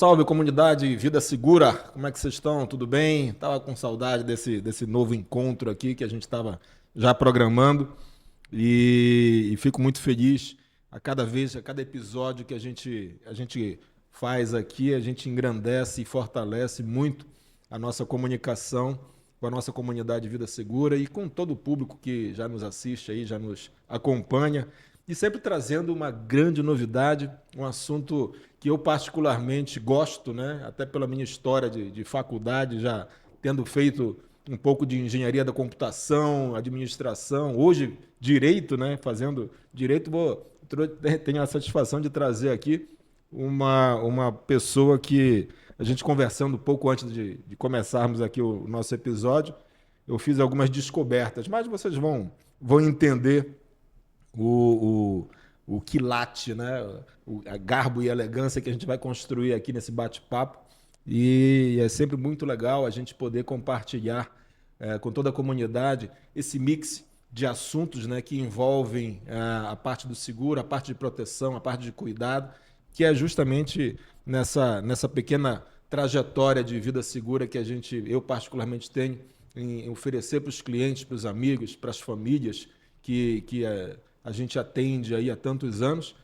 salve, comunidade Vida Segura. Como é que vocês estão? Tudo bem? Tava com saudade desse novo encontro aqui que a gente estava já programando e fico muito feliz a cada vez, a cada episódio que a gente faz aqui, a gente engrandece e fortalece muito a nossa comunicação com a nossa comunidade Vida Segura e com todo o público que já nos assiste aí, já nos acompanha. E sempre trazendo uma grande novidade, um assunto que eu particularmente gosto, né? Até pela minha história de faculdade, já tendo feito um pouco de engenharia da computação, administração, hoje direito, né? Fazendo direito, tenho a satisfação de trazer aqui uma pessoa que a gente conversando um pouco antes de começarmos aqui o nosso episódio, eu fiz algumas descobertas, mas vocês vão entender o quilate, né? A garbo e elegância que a gente vai construir aqui nesse bate-papo. E é sempre muito legal a gente poder compartilhar com toda a comunidade esse mix de assuntos, né, que envolvem a parte do seguro, a parte de proteção, a parte de cuidado, que é justamente nessa pequena trajetória de vida segura que eu particularmente tenho em oferecer para os clientes, para os amigos, para as famílias que a gente atende aí há tantos anos,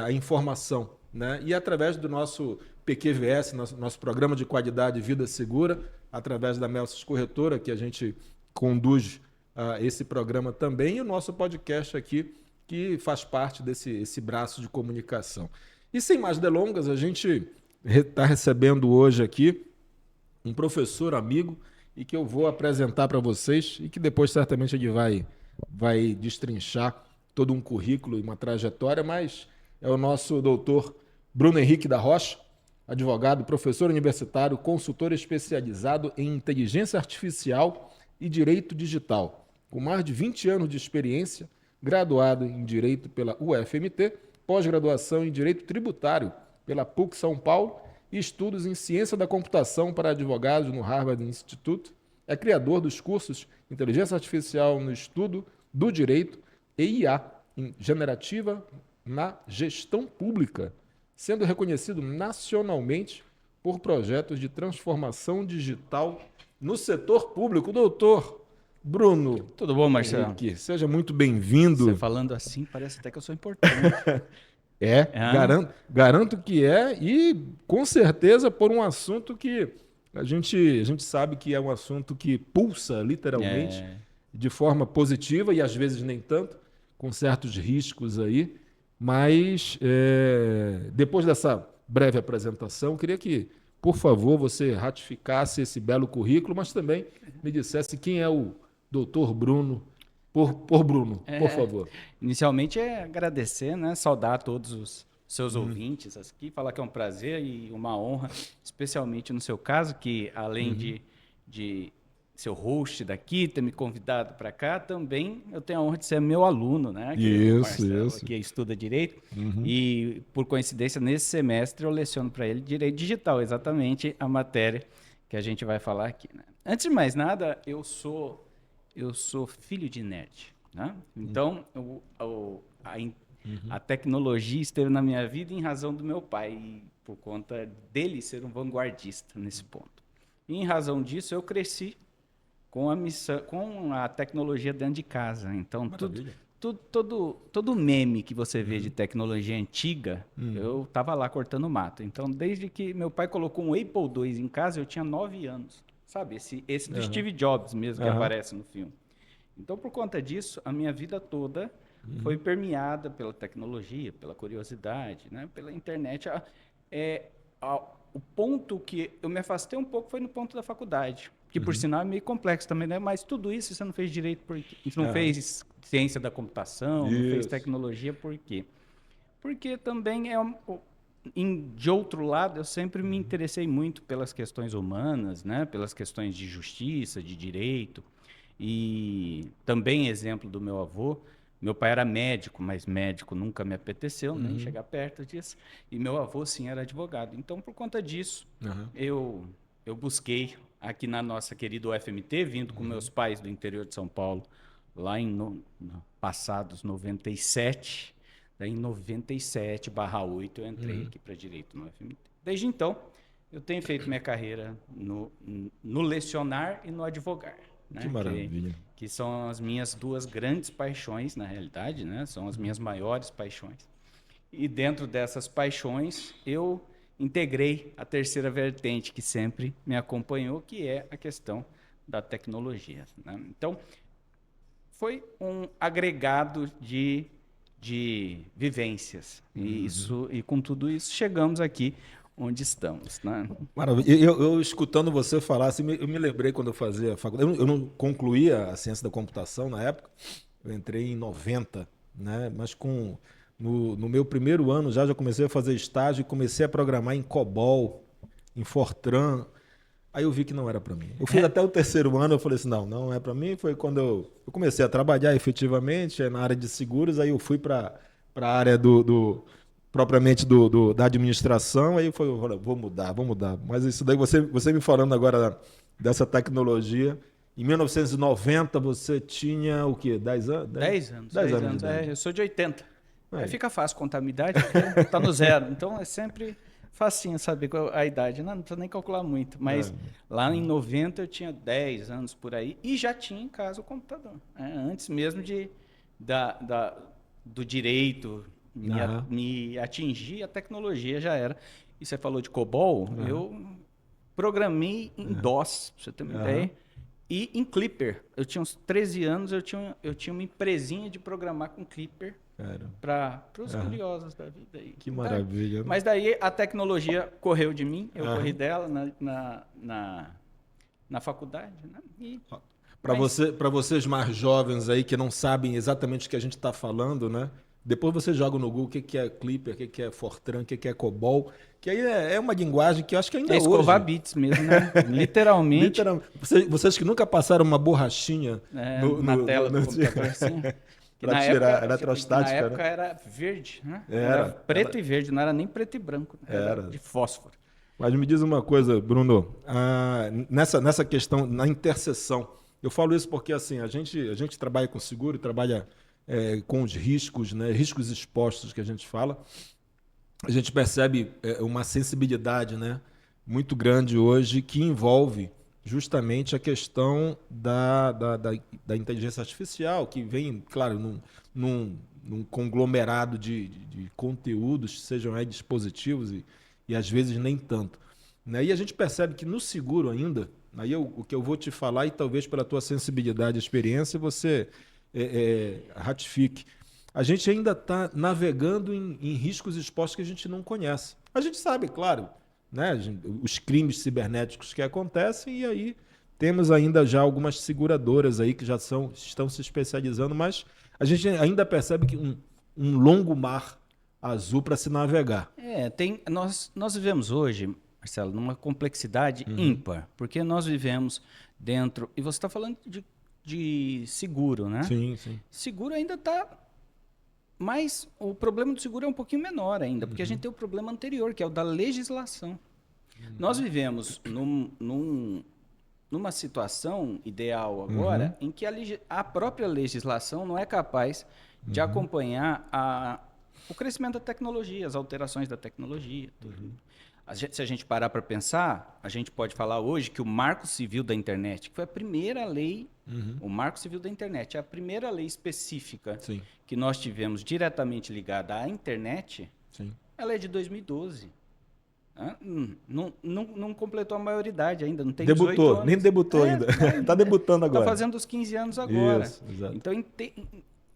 a informação, né? E através do nosso PQVS, nosso Programa de Qualidade e Vida Segura, através da Melsis Corretora, que a gente conduz esse programa também, e o nosso podcast aqui, que faz parte desse braço de comunicação. E sem mais delongas, a gente está recebendo hoje aqui um professor amigo e que eu vou apresentar para vocês e que depois certamente ele vai destrinchar todo um currículo e uma trajetória, mas é o nosso doutor Bruno Henrique da Rocha, advogado, professor universitário, consultor especializado em inteligência artificial e direito digital, com mais de 20 anos de experiência, graduado em Direito pela UFMT, pós-graduação em Direito Tributário pela PUC São Paulo e estudos em Ciência da Computação para advogados no Harvard Institute. É criador dos cursos Inteligência Artificial no Estudo do Direito e IA Generativa na Gestão Pública, sendo reconhecido nacionalmente por projetos de transformação digital no setor público. Doutor Bruno. Tudo bom, Marcelo? Henrique, seja muito bem-vindo. Você falando assim, parece até que eu sou importante. Garanto que é, e com certeza por um assunto que a gente sabe que é um assunto que pulsa literalmente de forma positiva e às vezes nem tanto, com certos riscos aí, mas depois dessa breve apresentação, eu queria que, por favor, você ratificasse esse belo currículo, mas também me dissesse quem é o doutor Bruno, por Bruno, por favor. Inicialmente agradecer, né? Saudar todos os seus ouvintes aqui, falar que é um prazer e uma honra, especialmente no seu caso, que além de ser o host daqui, ter me convidado para cá, também eu tenho a honra de ser meu aluno, né? Isso. Que estuda Direito. E, por coincidência, nesse semestre eu leciono para ele Direito Digital, exatamente a matéria que a gente vai falar aqui, né? Antes de mais nada, eu sou filho de nerd, né? Então, a tecnologia esteve na minha vida em razão do meu pai, e por conta dele ser um vanguardista nesse ponto. E em razão disso, eu cresci com a tecnologia dentro de casa. Então, todo meme que você vê de tecnologia antiga, eu estava lá cortando mato. Então, desde que meu pai colocou um Apple II em casa, eu tinha 9 anos. Sabe, esse do Steve Jobs mesmo, que aparece no filme. Então, por conta disso, a minha vida toda foi permeada pela tecnologia, pela curiosidade, né, pela internet. O ponto que eu me afastei um pouco foi no ponto da faculdade, que por sinal é meio complexo também, né? Mas tudo isso você não fez direito, não fez ciência da computação, não fez tecnologia, por quê? Porque também de outro lado, eu sempre me interessei muito pelas questões humanas, né? Pelas questões de justiça, de direito. E também exemplo do meu avô, meu pai era médico, mas médico nunca me apeteceu, nem chegar perto disso. E meu avô, sim, era advogado. Então, por conta disso, eu busquei aqui na nossa querida UFMT, vindo com meus pais do interior de São Paulo, lá em passados 97. Daí, em 97/8, eu entrei aqui para Direito no UFMT. Desde então, eu tenho feito minha carreira no lecionar e no advogar. Né? Que maravilha. Que são as minhas duas grandes paixões, na realidade, né? São as minhas maiores paixões. E dentro dessas paixões, eu integrei a terceira vertente que sempre me acompanhou, que é a questão da tecnologia. Né? Então, foi um agregado de vivências. E com tudo isso, chegamos aqui onde estamos. Né? Maravilha. Eu escutando você falar, assim, eu me lembrei quando eu fazia a faculdade. Eu não concluía a ciência da computação na época, eu entrei em 90, né? Mas no meu primeiro ano já comecei a fazer estágio e comecei a programar em COBOL, em Fortran. Aí eu vi que não era para mim. Eu fiz até o terceiro ano, eu falei assim, não é para mim. Foi quando eu comecei a trabalhar efetivamente na área de seguros, aí eu fui para a área propriamente da administração, aí eu falei, vou mudar. Mas isso daí, você me falando agora dessa tecnologia, em 1990 você tinha o quê? 10 anos? 10 anos. 10 anos. Eu sou de 80. Aí fica fácil contar a minha idade, porque tá no zero. Então é sempre facinho saber qual a idade. Não precisa nem calcular muito. Mas lá em 90 eu tinha 10 anos por aí e já tinha em casa o computador. Antes mesmo do direito me atingir, a tecnologia já era. E você falou de COBOL, eu programei em DOS, pra você ter uma ideia. E em Clipper. Eu tinha uns 13 anos, eu tinha uma empresinha de programar com Clipper para os curiosos da vida. Aí. Que maravilha. Mas daí a tecnologia correu de mim, eu corri dela na faculdade. Né? Para vocês mais jovens aí que não sabem exatamente o que a gente está falando, né? Depois você joga no Google o que é Clipper, o que é Fortran, o que é COBOL, que aí é uma linguagem que eu acho que ainda hoje... É escovar bits mesmo, né? Literalmente. Vocês que nunca passaram uma borrachinha na tela do computador, assim. Para tirar, eletrostática. Na época era verde, né? Era preto e verde, não era nem preto e branco. Era de fósforo. Mas me diz uma coisa, Bruno, nessa questão, na interseção, eu falo isso porque assim, a gente trabalha com seguro, trabalha com os riscos, né, riscos expostos que a gente fala, a gente percebe uma sensibilidade, né, muito grande hoje que envolve justamente a questão da inteligência artificial, que vem, claro, num conglomerado de conteúdos, sejam dispositivos e às vezes nem tanto. Né? E a gente percebe que no seguro ainda, aí o que eu vou te falar, e talvez pela tua sensibilidade e experiência, você ratifique. A gente ainda está navegando em riscos expostos que a gente não conhece. A gente sabe, claro, né, os crimes cibernéticos que acontecem, e aí temos ainda já algumas seguradoras aí que já estão se especializando, mas a gente ainda percebe que um longo mar azul para se navegar. Nós vivemos hoje, Marcelo, numa complexidade ímpar, porque nós vivemos dentro... E você está falando de seguro, né? Sim. Seguro ainda está... Mas o problema do seguro é um pouquinho menor ainda, porque a gente tem o problema anterior, que é o da legislação. Nós vivemos numa situação ideal agora em que a própria legislação não é capaz de acompanhar o crescimento da tecnologia, as alterações da tecnologia. Tudo. Se a gente parar para pensar, a gente pode falar hoje que o Marco Civil da Internet, que foi a primeira lei, o Marco Civil da Internet, é a primeira lei específica que nós tivemos diretamente ligada à internet, ela é de 2012. Não completou a maioridade ainda, não tem 18 anos. Nem debutou ainda. Está debutando agora. Está fazendo os 15 anos agora. Isso, exato. Então,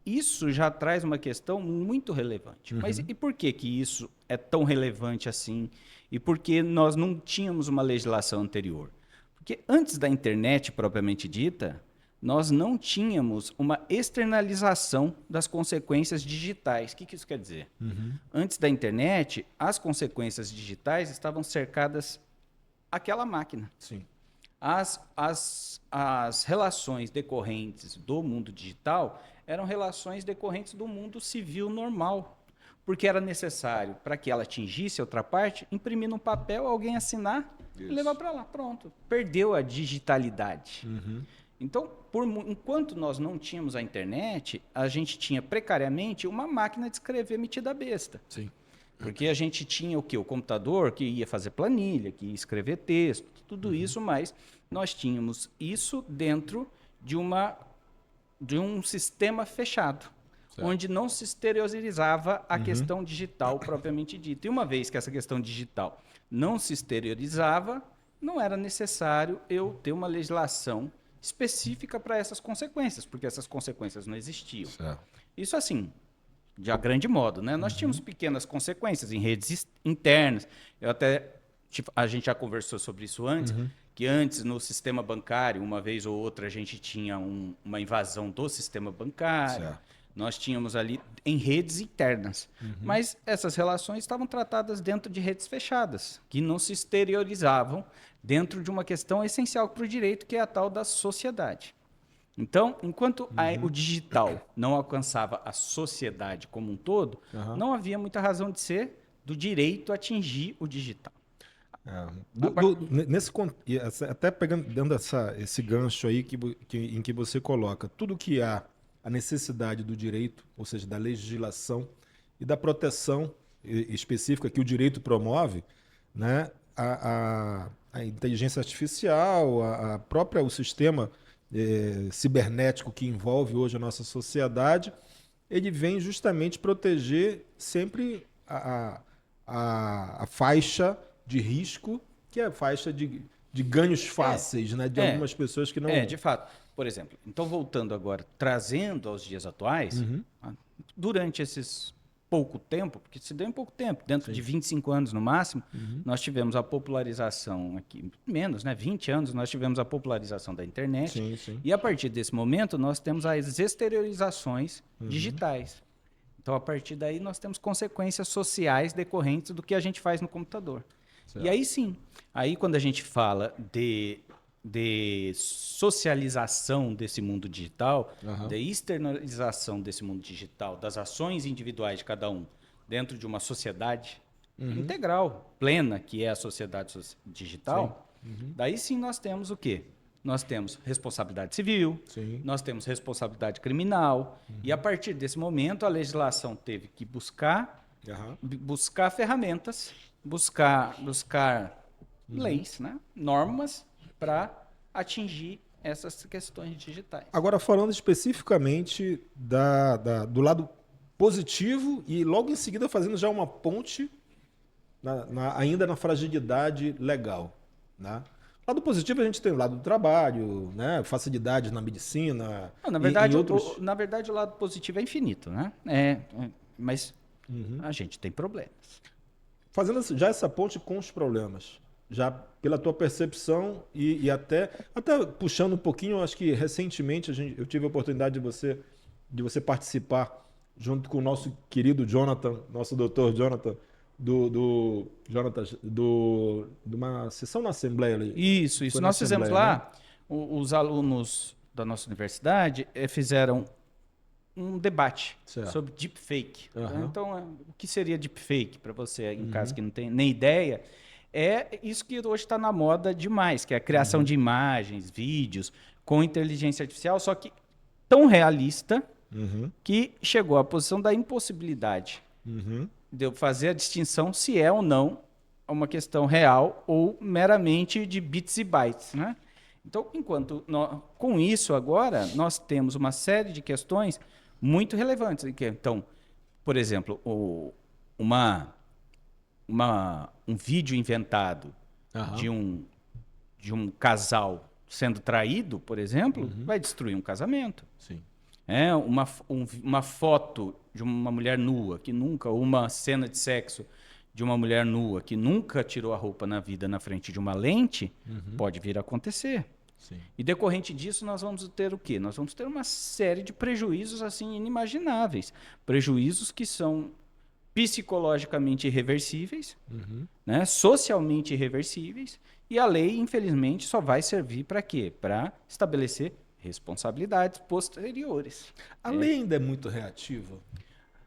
isso já traz uma questão muito relevante. Mas e por que isso é tão relevante assim? E por que nós não tínhamos uma legislação anterior? Porque antes da internet propriamente dita, nós não tínhamos uma externalização das consequências digitais. O que isso quer dizer? Antes da internet, as consequências digitais estavam cercadas àquela máquina. Sim. As relações decorrentes do mundo digital eram relações decorrentes do mundo civil normal, porque era necessário, para que ela atingisse a outra parte, imprimir num papel, alguém assinar e levar para lá. Pronto. Perdeu a digitalidade. Então, enquanto nós não tínhamos a internet, a gente tinha precariamente uma máquina de escrever metida besta. Sim. Porque a gente tinha o quê? O computador que ia fazer planilha, que ia escrever texto, tudo isso, mas nós tínhamos isso dentro de um sistema fechado, Certo. onde não se exteriorizava a questão digital propriamente dita. E uma vez que essa questão digital não se exteriorizava, não era necessário eu ter uma legislação específica para essas consequências, porque essas consequências não existiam. Certo. Isso assim, de a grande modo, né? Nós tínhamos pequenas consequências em redes internas. A gente já conversou sobre isso antes, que antes no sistema bancário, uma vez ou outra, a gente tinha uma invasão do sistema bancário. Certo. Nós tínhamos ali em redes internas. Mas essas relações estavam tratadas dentro de redes fechadas, que não se exteriorizavam dentro de uma questão essencial para o direito, que é a tal da sociedade. Então, enquanto o digital não alcançava a sociedade como um todo, não havia muita razão de ser do direito atingir o digital. Até pegando dando esse gancho aí em que você coloca, tudo que há a necessidade do direito, ou seja, da legislação e da proteção específica que o direito promove, né? A inteligência artificial, o sistema cibernético que envolve hoje a nossa sociedade, ele vem justamente proteger sempre a faixa de risco, que é a faixa de ganhos fáceis, né? De algumas pessoas que não... De fato. Por exemplo, então voltando agora, trazendo aos dias atuais, durante esses pouco tempo, porque se deu em pouco tempo, dentro de 25 anos no máximo, nós tivemos a popularização aqui, menos, né? 20 anos, nós tivemos a popularização da internet. E a partir desse momento, nós temos as exteriorizações digitais. Então, a partir daí, nós temos consequências sociais decorrentes do que a gente faz no computador. Certo. E aí sim, aí quando a gente fala de socialização desse mundo digital, de externalização desse mundo digital, das ações individuais de cada um dentro de uma sociedade integral, plena, que é a sociedade digital, daí sim nós temos o quê? Nós temos responsabilidade civil, nós temos responsabilidade criminal, e a partir desse momento a legislação teve que buscar ferramentas, buscar leis, né? Normas para atingir essas questões digitais. Agora, falando especificamente do lado positivo e logo em seguida fazendo já uma ponte ainda na fragilidade legal, né? Lado positivo a gente tem o lado do trabalho, né? Facilidades na medicina. Não, na verdade, o lado positivo é infinito, né? Mas a gente tem problemas. Fazendo já essa ponte com os problemas, já pela tua percepção e até puxando um pouquinho, acho que recentemente eu tive a oportunidade de você participar junto com o nosso querido Jonathan, nosso doutor Jonathan, de uma sessão na Assembleia ali. Isso. Nós fizemos lá, né? Os alunos da nossa universidade fizeram um debate sobre deepfake. Então, o que seria deepfake para você em casa que não tem nem ideia? É isso que hoje está na moda demais, que é a criação de imagens, vídeos com inteligência artificial, só que tão realista que chegou à posição da impossibilidade de eu fazer a distinção se é ou não uma questão real ou meramente de bits e bytes, né? Então, com isso agora, nós temos uma série de questões muito relevantes. Então, por exemplo, um vídeo inventado de um casal sendo traído, por exemplo, vai destruir um casamento. Sim. Uma foto de uma mulher nua, ou uma cena de sexo de uma mulher nua que nunca tirou a roupa na vida na frente de uma lente, pode vir a acontecer. Sim. E decorrente disso, nós vamos ter o quê? Nós vamos ter uma série de prejuízos assim inimagináveis. Prejuízos que são psicologicamente irreversíveis, né? Socialmente irreversíveis, e a lei, infelizmente, só vai servir para quê? Para estabelecer responsabilidades posteriores. A lei ainda é muito reativa?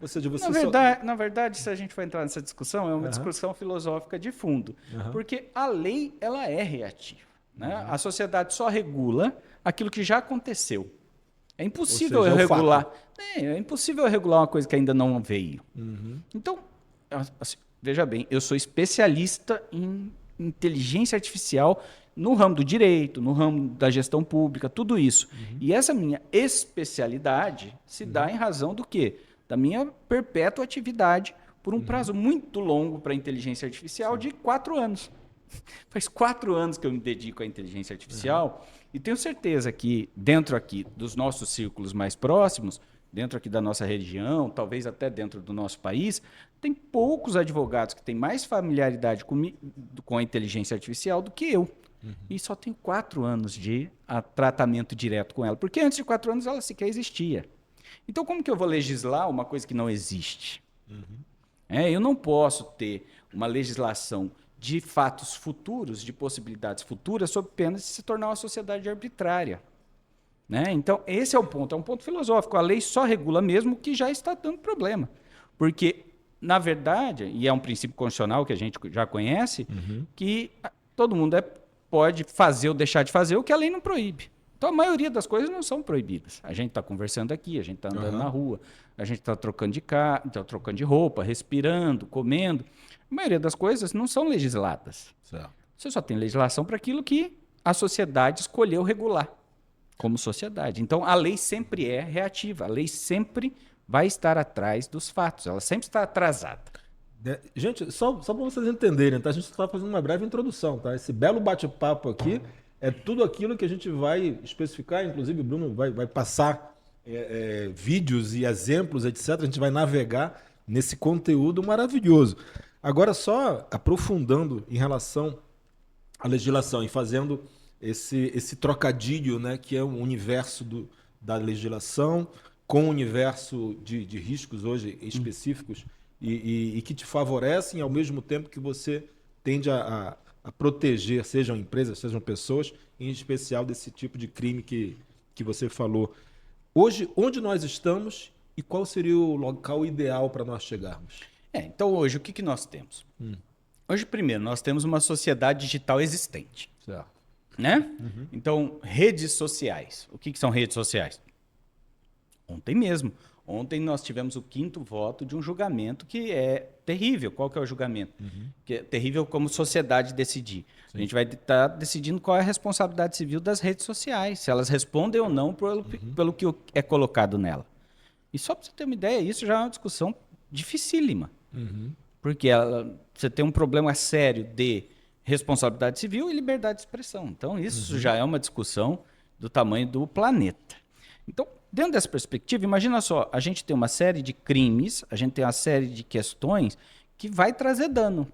Ou seja, na verdade, se a gente for entrar nessa discussão, é uma discussão filosófica de fundo, porque a lei ela é reativa. Né? A sociedade só regula aquilo que já aconteceu. É impossível regular. É impossível regular uma coisa que ainda não veio. Então, assim, veja bem, eu sou especialista em inteligência artificial no ramo do direito, no ramo da gestão pública, tudo isso. E essa minha especialidade se dá em razão do quê? Da minha perpétua atividade por um prazo muito longo para a inteligência artificial de 4 anos. Faz 4 anos que eu me dedico à inteligência artificial e tenho certeza que dentro aqui dos nossos círculos mais próximos, dentro aqui da nossa região, talvez até dentro do nosso país, tem poucos advogados que têm mais familiaridade com a inteligência artificial do que eu. E só tenho 4 anos de tratamento direto com ela, porque antes de 4 anos ela sequer existia. Então, como que eu vou legislar uma coisa que não existe? Eu não posso ter uma legislação de fatos futuros, de possibilidades futuras, sob pena de se tornar uma sociedade arbitrária. Então, esse é o ponto, é um ponto filosófico. A lei só regula mesmo o que já está dando problema. Porque, na verdade, e é um princípio constitucional que a gente já conhece, que todo mundo pode fazer ou deixar de fazer o que a lei não proíbe. Então, a maioria das coisas não são proibidas. A gente está conversando aqui, a gente está andando na rua, a gente está trocando de roupa, respirando, comendo. A maioria das coisas não são legisladas. Certo. Você só tem legislação para aquilo que a sociedade escolheu regular como sociedade. Então, a lei sempre é reativa. A lei sempre vai estar atrás dos fatos. Ela sempre está atrasada. Gente, só para vocês entenderem, tá? A gente está fazendo uma breve introdução, tá? Esse belo bate-papo aqui é tudo aquilo que a gente vai especificar, inclusive o Bruno vai passar vídeos e exemplos, etc. A gente vai navegar nesse conteúdo maravilhoso. Agora, só aprofundando em relação à legislação e fazendo esse trocadilho, né, que é o universo da legislação com o universo de riscos hoje específicos e que te favorecem ao mesmo tempo que você tende a proteger, sejam empresas, sejam pessoas, em especial desse tipo de crime que você falou. Hoje, onde nós estamos e qual seria o local ideal para nós chegarmos? Então, hoje, o que nós temos? Hoje, primeiro, nós temos uma sociedade digital existente. Certo. Então, redes sociais. O que são redes sociais? Ontem nós tivemos o 5º voto de um julgamento que é terrível. Qual que é o julgamento? Que é terrível como sociedade decidir. Sim. A gente vai estar decidindo qual é a responsabilidade civil das redes sociais, se elas respondem ou não pelo que é colocado nela. E só para você ter uma ideia, isso já é uma discussão dificílima. Porque você tem um problema sério de responsabilidade civil e liberdade de expressão. Então, isso já é uma discussão do tamanho do planeta. Então, dentro dessa perspectiva, imagina só, a gente tem uma série de crimes, a gente tem uma série de questões que vai trazer dano.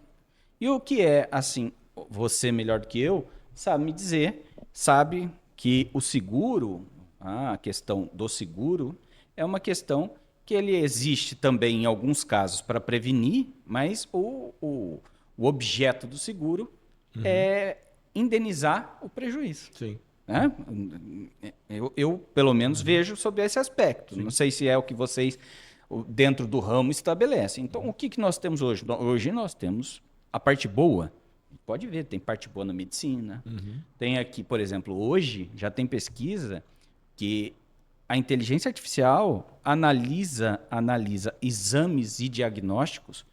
E o que é, assim, você melhor do que eu, sabe me dizer, sabe que o seguro, a questão do seguro, é uma questão que ele existe também em alguns casos para prevenir, mas o objeto do seguro é indenizar o prejuízo. Sim. Eu, pelo menos, vejo sobre esse aspecto. Sim. Não sei se é o que vocês, dentro do ramo, estabelecem. Então, o que nós temos hoje? Hoje nós temos a parte boa. Pode ver, tem parte boa na medicina. Tem aqui, por exemplo, hoje já tem pesquisa que a inteligência artificial analisa exames e diagnósticos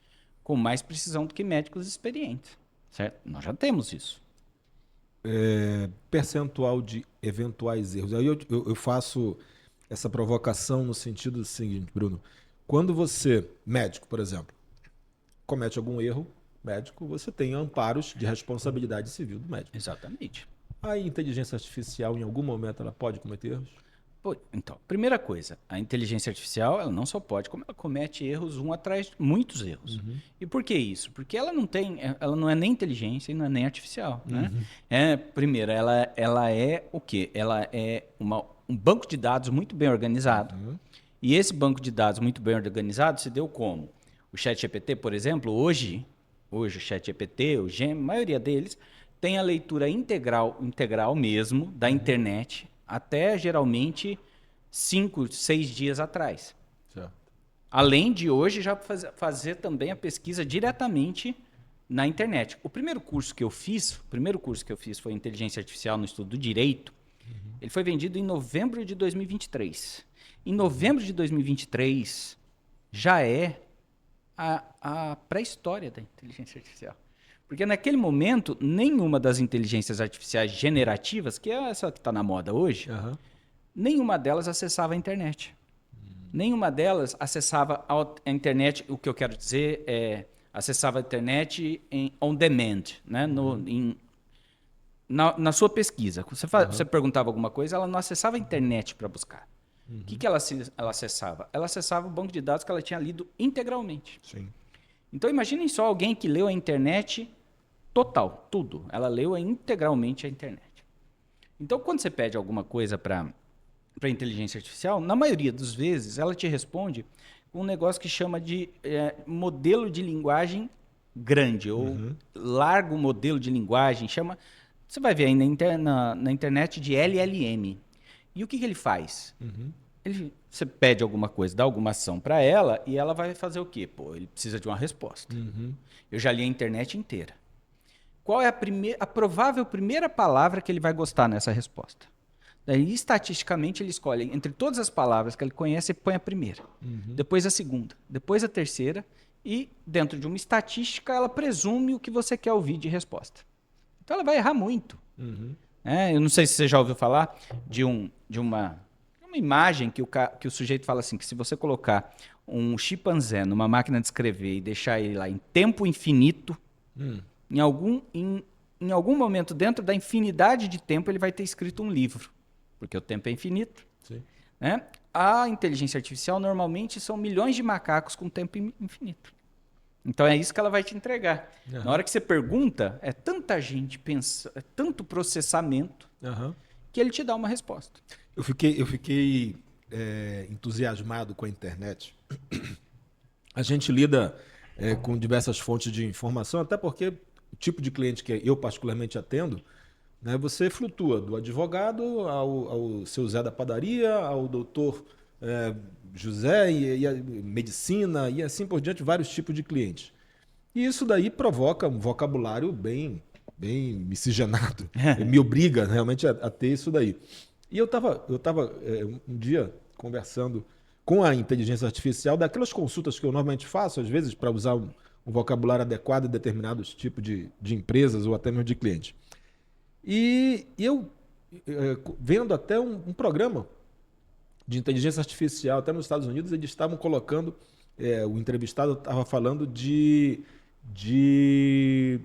com mais precisão do que médicos experientes. Certo? Nós já temos isso. Percentual de eventuais erros. Aí eu faço essa provocação no sentido seguinte, Bruno. Quando você, médico, por exemplo, comete algum erro médico, você tem amparos de responsabilidade civil do médico. Exatamente. A inteligência artificial, em algum momento, ela pode cometer erros? Então, primeira coisa, a inteligência artificial, ela não só pode, como ela comete erros atrás de muitos erros. E por que isso? Porque ela não é nem inteligência e não é nem artificial. Primeiro, ela é o quê? Ela é um banco de dados muito bem organizado. E esse banco de dados muito bem organizado se deu como? O ChatGPT, por exemplo, hoje o ChatGPT, o Gemini, a maioria deles tem a leitura integral mesmo da internet, até geralmente 5, 6 dias atrás. Certo. Além de hoje já fazer também a pesquisa diretamente na internet. O primeiro curso que eu fiz foi Inteligência Artificial no Estudo do Direito. Ele foi vendido em novembro de 2023. Em novembro de 2023 já é a pré-história da inteligência artificial. Porque naquele momento, nenhuma das inteligências artificiais generativas, que é essa que está na moda hoje, nenhuma delas acessava a internet. Nenhuma delas acessava a internet, o que eu quero dizer é, acessava a internet on demand, né? Na sua pesquisa. Você perguntava alguma coisa, ela não acessava a internet para buscar. O que ela acessava? Ela acessava o banco de dados que ela tinha lido integralmente. Sim. Então, imaginem só alguém que leu a internet total, tudo. Ela leu integralmente a internet. Então, quando você pede alguma coisa para a inteligência artificial, na maioria das vezes, ela te responde com um negócio que chama de modelo de linguagem grande, ou largo modelo de linguagem. Você vai ver aí na internet de LLM. E o que ele faz? Você pede alguma coisa, dá alguma ação para ela, e ela vai fazer o quê? Pô, ele precisa de uma resposta. Eu já li a internet inteira. Qual é a provável primeira palavra que ele vai gostar nessa resposta? Daí, estatisticamente, ele escolhe entre todas as palavras que ele conhece, ele põe a primeira, depois a segunda, depois a terceira, e dentro de uma estatística, ela presume o que você quer ouvir de resposta. Então, ela vai errar muito. Eu não sei se você já ouviu falar de uma imagem que o sujeito fala assim, que se você colocar um chimpanzé numa máquina de escrever e deixar ele lá em tempo infinito, em algum momento dentro da infinidade de tempo ele vai ter escrito um livro, porque o tempo é infinito. Sim. Né? A inteligência artificial normalmente são milhões de macacos com tempo infinito. Então é isso que ela vai te entregar. Na hora que você pergunta, é tanta gente pensa, é tanto processamento que ele te dá uma resposta. Eu fiquei entusiasmado com a internet. A gente lida com diversas fontes de informação, até porque o tipo de cliente que eu particularmente atendo, né, você flutua do advogado ao seu Zé da padaria, ao doutor José, e a medicina, e assim por diante, vários tipos de clientes. E isso daí provoca um vocabulário bem miscigenado, me obriga realmente a ter isso daí. E eu estava um dia conversando com a inteligência artificial, daquelas consultas que eu normalmente faço, às vezes, para usar um vocabulário adequado em determinados tipos de empresas ou até mesmo de clientes. E eu, vendo até um programa de inteligência artificial, até nos Estados Unidos, eles estavam colocando, o entrevistado estava falando de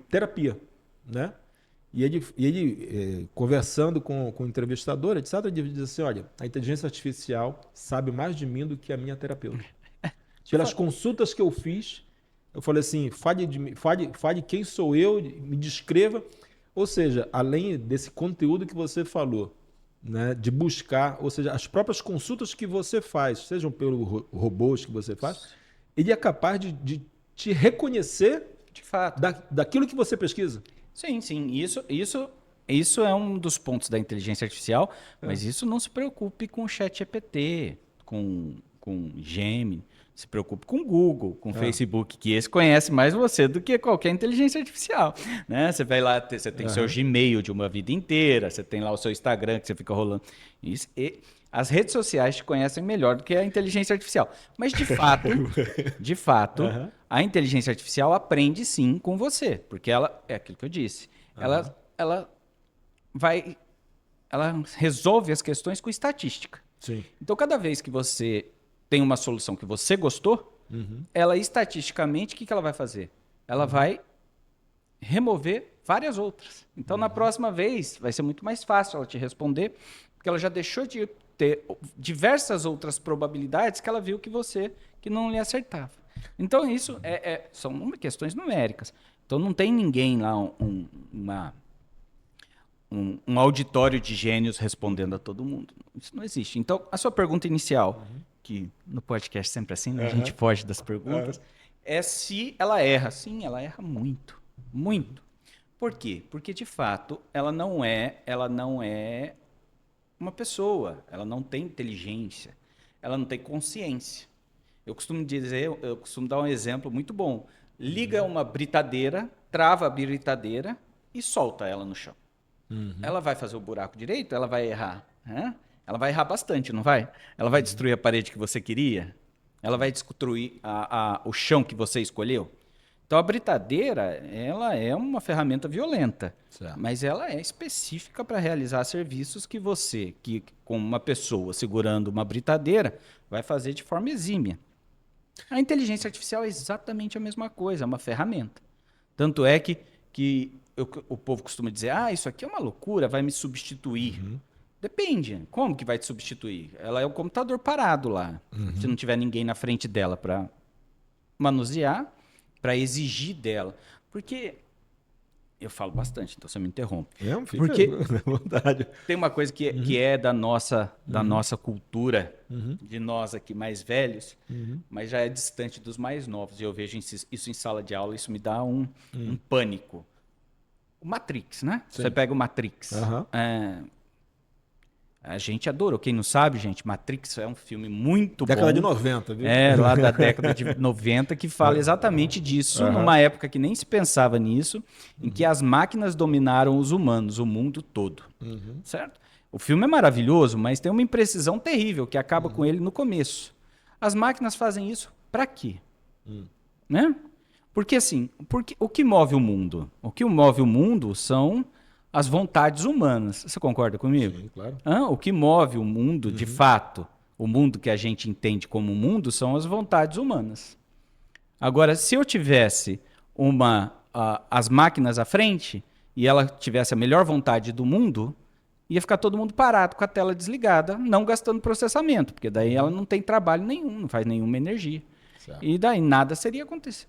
terapia, né? E ele conversando com o entrevistador, ele disse assim, olha, a inteligência artificial sabe mais de mim do que a minha terapeuta. Pelas consultas que eu fiz, eu falei assim, fale quem sou eu, me descreva. Ou seja, além desse conteúdo que você falou, né, de buscar, ou seja, as próprias consultas que você faz, sejam pelos robôs que você faz, ele é capaz de te reconhecer de fato daquilo que você pesquisa. Sim. Isso é um dos pontos da inteligência artificial, mas isso não se preocupe com o ChatGPT, com Gemini, se preocupe com o Google, com o Facebook, que esse conhece mais você do que qualquer inteligência artificial. Né? Você vai lá, você tem seu Gmail de uma vida inteira, você tem lá o seu Instagram que você fica rolando. Isso, e as redes sociais te conhecem melhor do que a inteligência artificial. Mas, de fato, a inteligência artificial aprende sim com você, porque ela, é aquilo que eu disse, ela resolve as questões com estatística. Sim. Então, cada vez que você tem uma solução que você gostou, ela estatisticamente, o que ela vai fazer? Ela vai remover várias outras. Então, na próxima vez, vai ser muito mais fácil ela te responder, porque ela já deixou de ter diversas outras probabilidades que ela viu que não lhe acertava. Então, isso são questões numéricas. Então, não tem ninguém lá, um auditório de gênios respondendo a todo mundo. Isso não existe. Então, a sua pergunta inicial, que no podcast sempre assim, né? A gente foge das perguntas, é se ela erra. Sim, ela erra muito. Muito. Por quê? Porque, de fato, ela não é uma pessoa, ela não tem inteligência, ela não tem consciência. Eu costumo dar um exemplo muito bom. Liga uma britadeira, trava a britadeira e solta ela no chão. Ela vai fazer o buraco direito? Ela vai errar. Ela vai errar bastante, não vai? Ela vai destruir a parede que você queria? Ela vai destruir o chão que você escolheu. Então, a britadeira, ela é uma ferramenta violenta, Certo. mas ela é específica para realizar serviços que você, com uma pessoa segurando uma britadeira, vai fazer de forma exímia. A inteligência artificial é exatamente a mesma coisa, é uma ferramenta. Tanto é que o povo costuma dizer, isso aqui é uma loucura, vai me substituir. Depende, como que vai te substituir? Ela é o computador parado lá, se não tiver ninguém na frente dela para manusear, para exigir dela. Porque eu falo bastante, então você me interrompe. Não, fica Porque à vontade. tem uma coisa que é da nossa cultura, de nós aqui mais velhos, mas já é distante dos mais novos. E eu vejo isso em sala de aula, isso me dá um pânico. O Matrix, né? Sim. Você pega o Matrix. A gente adorou. Quem não sabe, gente, Matrix é um filme muito bom. Década de 90, viu? Lá da década de 90, que fala exatamente disso, numa época que nem se pensava nisso, em que as máquinas dominaram os humanos, o mundo todo. Certo? O filme é maravilhoso, mas tem uma imprecisão terrível que acaba com ele no começo. As máquinas fazem isso para quê? Né? Porque assim, o que move o mundo? O que move o mundo são as vontades humanas. Você concorda comigo? Sim, claro. O que move o mundo, de fato, o mundo que a gente entende como mundo, são as vontades humanas. Agora, se eu tivesse as máquinas à frente e ela tivesse a melhor vontade do mundo, ia ficar todo mundo parado com a tela desligada, não gastando processamento, porque daí ela não tem trabalho nenhum, não faz nenhuma energia. Certo. E daí nada seria acontecer.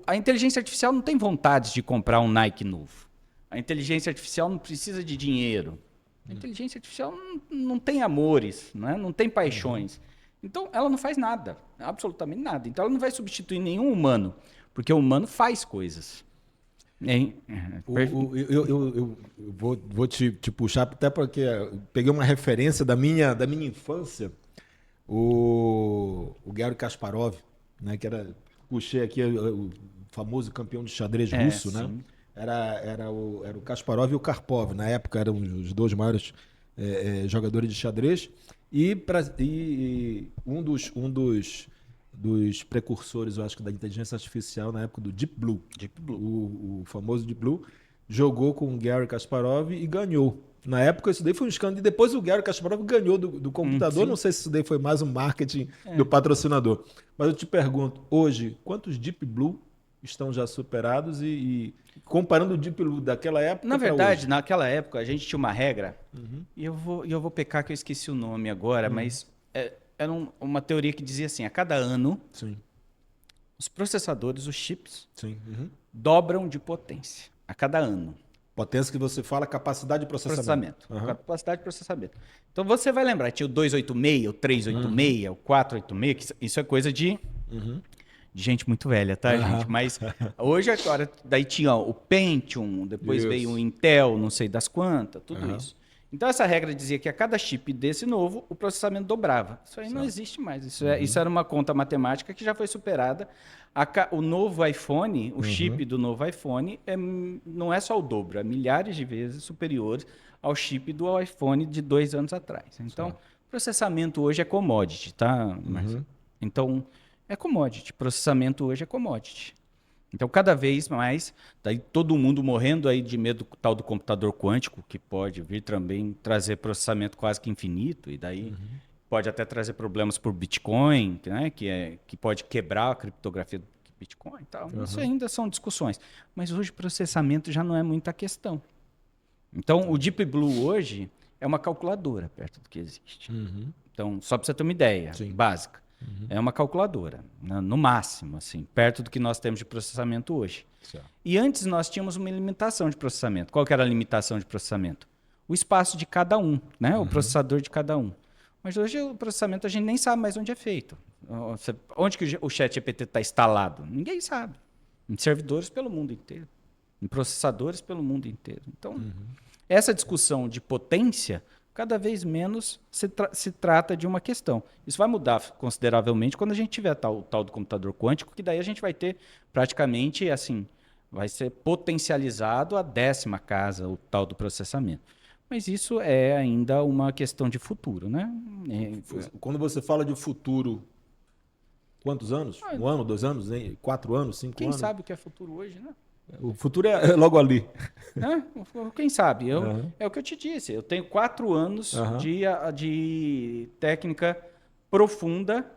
A inteligência artificial não tem vontade de comprar um Nike novo. A inteligência artificial não precisa de dinheiro. A inteligência artificial não tem amores, né? Não tem paixões. Então, ela não faz nada, absolutamente nada. Então, ela não vai substituir nenhum humano, porque o humano faz coisas. Eu vou te puxar, até porque eu peguei uma referência da minha infância, o Garry Kasparov, né, que era, puxei aqui o famoso campeão de xadrez russo, né? Sim. Era o Kasparov e o Karpov, na época eram os dois maiores jogadores de xadrez, e um dos precursores, eu acho que da inteligência artificial na época do Deep Blue, o famoso Deep Blue, jogou com o Garry Kasparov e ganhou. Na época isso daí foi um escândalo, e depois o Garry Kasparov ganhou do computador, não sei se isso daí foi mais um marketing do patrocinador. Mas eu te pergunto, hoje, quantos Deep Blue estão já superados e comparando o Deep Blue daquela época? Na verdade, hoje? naquela época, a gente tinha uma regra, e eu vou pecar que eu esqueci o nome agora, mas era uma teoria que dizia assim, a cada ano, Sim. os processadores, os chips, Sim. dobram de potência, a cada ano. Potência que você fala, capacidade de processamento. Capacidade de processamento. Então você vai lembrar, tinha o 286, o 386, o 486, que isso é coisa de gente muito velha, tá, gente? Mas hoje, agora, daí tinha o Pentium, depois veio o Intel, não sei das quantas, tudo isso. Então, essa regra dizia que a cada chip desse novo, o processamento dobrava. Isso aí não existe mais. Isso era uma conta matemática que já foi superada. O novo iPhone, o chip do novo iPhone, não é só o dobro, é milhares de vezes superior ao chip do iPhone de 2 anos atrás. Então, processamento hoje é commodity, tá, Marcelo? Então, é commodity. Processamento hoje é commodity. Então, cada vez mais, daí todo mundo morrendo aí de medo do tal do computador quântico, que pode vir também trazer processamento quase que infinito, e daí pode até trazer problemas por Bitcoin, né, que pode quebrar a criptografia do Bitcoin e tal. Isso ainda são discussões. Mas hoje processamento já não é muita questão. Então, o Deep Blue hoje é uma calculadora perto do que existe. Então, só para você ter uma ideia básica. É uma calculadora, no máximo, assim, perto do que nós temos de processamento hoje. Certo. E antes nós tínhamos uma limitação de processamento. Qual que era a limitação de processamento? O espaço de cada um, né? O processador de cada um. Mas hoje o processamento a gente nem sabe mais onde é feito. Onde que o ChatGPT está instalado? Ninguém sabe. Em servidores pelo mundo inteiro. Em processadores pelo mundo inteiro. Então, essa discussão de potência cada vez menos se trata de uma questão. Isso vai mudar consideravelmente quando a gente tiver o tal do computador quântico, que daí a gente vai ter praticamente, assim, vai ser potencializado a 10ª casa, o tal do processamento. Mas isso é ainda uma questão de futuro, né? Quando você fala de futuro, quantos anos? 1 ano, 2 anos, 4 anos, 5 Quem anos? sabe o que é futuro hoje, né? O futuro é logo ali. Né? Quem sabe? Aham. É o que eu te disse. Eu tenho 4 anos Aham. de técnica profunda,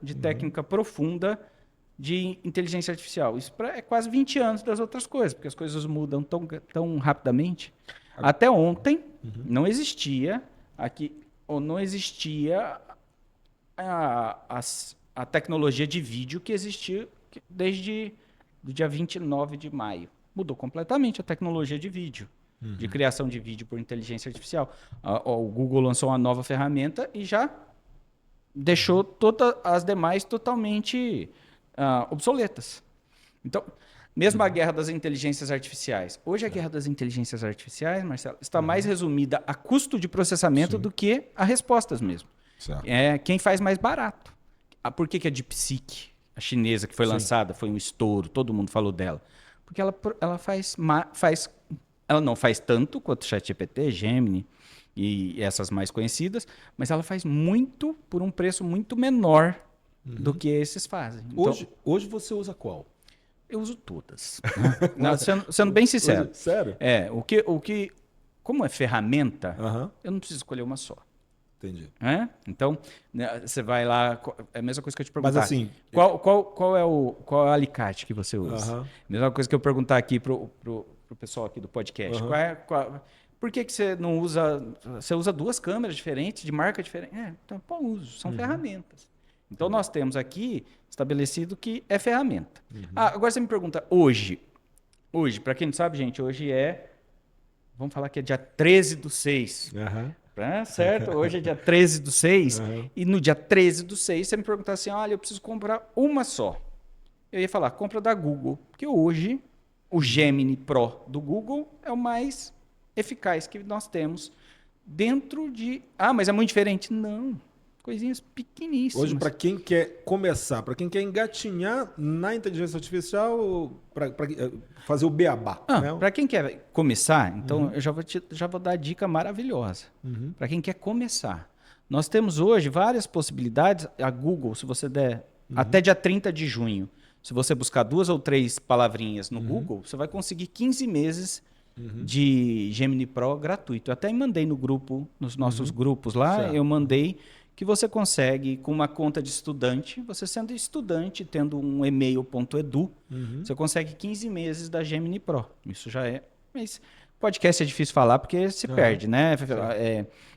de inteligência artificial. Isso é quase 20 anos das outras coisas, porque as coisas mudam tão rapidamente. Até ontem não existia aqui, ou não existia a tecnologia de vídeo que existia desde o dia 29 de maio. Mudou completamente a tecnologia de vídeo, de criação de vídeo por inteligência artificial. O Google lançou uma nova ferramenta e já deixou todas as demais totalmente obsoletas. Então, mesmo a guerra das inteligências artificiais. Hoje a guerra das inteligências artificiais, Marcelo, está mais resumida a custo de processamento do que a respostas mesmo. Certo. É quem faz mais barato. Por que a DeepSeek, a chinesa que foi lançada, foi um estouro, todo mundo falou dela? Porque ela ela não faz tanto quanto o ChatGPT, Gemini e essas mais conhecidas, mas ela faz muito por um preço muito menor do que esses fazem. Então, Hoje você usa qual? eu uso todas. Né? Não, sendo bem sincero. Sério? Como é ferramenta, Aham. eu não preciso escolher uma só. Entendi. Né? Então, né, você vai lá, é a mesma coisa que eu te perguntar. Mas assim, qual é o alicate que você usa? Aham. Mesma coisa que eu perguntar aqui pro pessoal aqui do podcast. Aham. Por que você não usa? Você usa 2 câmeras diferentes, de marca diferente? Então, uso, são ferramentas. Então, nós temos aqui estabelecido que é ferramenta. Agora você me pergunta, hoje, para quem não sabe, gente, hoje vamos falar que é dia 13/6. Aham. Certo? Hoje é dia 13/6. Aham. E no dia 13/6, você me perguntar assim, olha, eu preciso comprar uma só. Eu ia falar, compra da Google. Porque hoje, o Gemini Pro do Google é o mais eficaz que nós temos dentro de... mas é muito diferente. Não. Coisinhas pequeníssimas. Hoje, para quem quer começar, para quem quer engatinhar na inteligência artificial, para fazer o beabá. Né? Para quem quer começar, então eu já vou dar a dica maravilhosa. Para quem quer começar. Nós temos hoje várias possibilidades. A Google, se você der até dia 30 de junho, se você buscar 2 ou 3 palavrinhas no Google, você vai conseguir 15 meses de Gemini Pro gratuito. Eu até mandei no grupo, nos nossos grupos lá, Certo. eu mandei que você consegue, com uma conta de estudante, você sendo estudante, tendo um email.edu, você consegue 15 meses da Gemini Pro. Isso já é... Mas podcast é difícil falar porque se perde, né?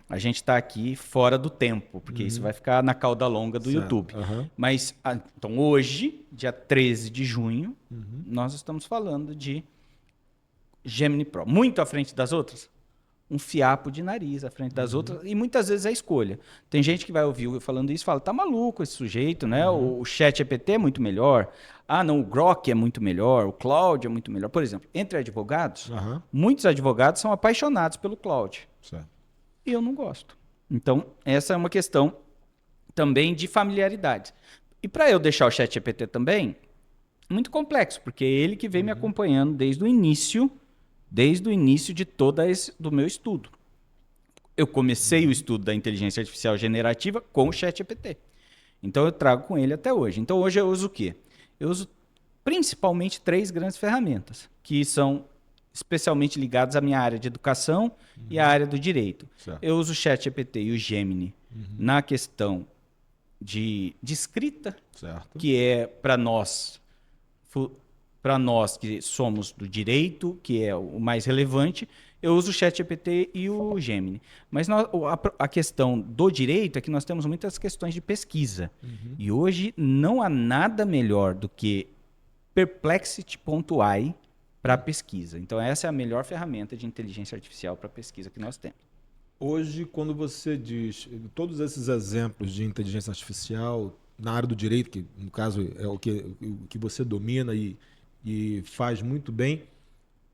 A gente está aqui fora do tempo, porque isso vai ficar na cauda longa do YouTube. Mas, então, hoje, dia 13 de junho, nós estamos falando de Gemini Pro. Muito à frente das outras? Um fiapo de nariz à frente das outras, e muitas vezes é escolha. Tem gente que vai ouvir eu falando isso e fala, tá maluco esse sujeito, né? O ChatGPT é muito melhor. Não, o Grok é muito melhor, o Claude é muito melhor. Por exemplo, entre advogados, muitos advogados são apaixonados pelo Claude. Certo. E eu não gosto. Então, essa é uma questão também de familiaridade. E para eu deixar o ChatGPT também, muito complexo, porque é ele que vem me acompanhando desde o início de do meu estudo. Eu comecei o estudo da inteligência artificial generativa com o ChatGPT. Então, eu trago com ele até hoje. Então, hoje eu uso o quê? Eu uso principalmente 3 grandes ferramentas, que são especialmente ligadas à minha área de educação e à área do direito. Certo. Eu uso o ChatGPT e o Gemini na questão de escrita, Certo. que é para nós que somos do direito, que é o mais relevante, eu uso o ChatGPT e o Gemini. Mas a questão do direito é que nós temos muitas questões de pesquisa. E hoje não há nada melhor do que Perplexity.ai para pesquisa. Então, essa é a melhor ferramenta de inteligência artificial para pesquisa que nós temos. Hoje, quando você diz todos esses exemplos de inteligência artificial na área do direito, que no caso é o que você domina e faz muito bem,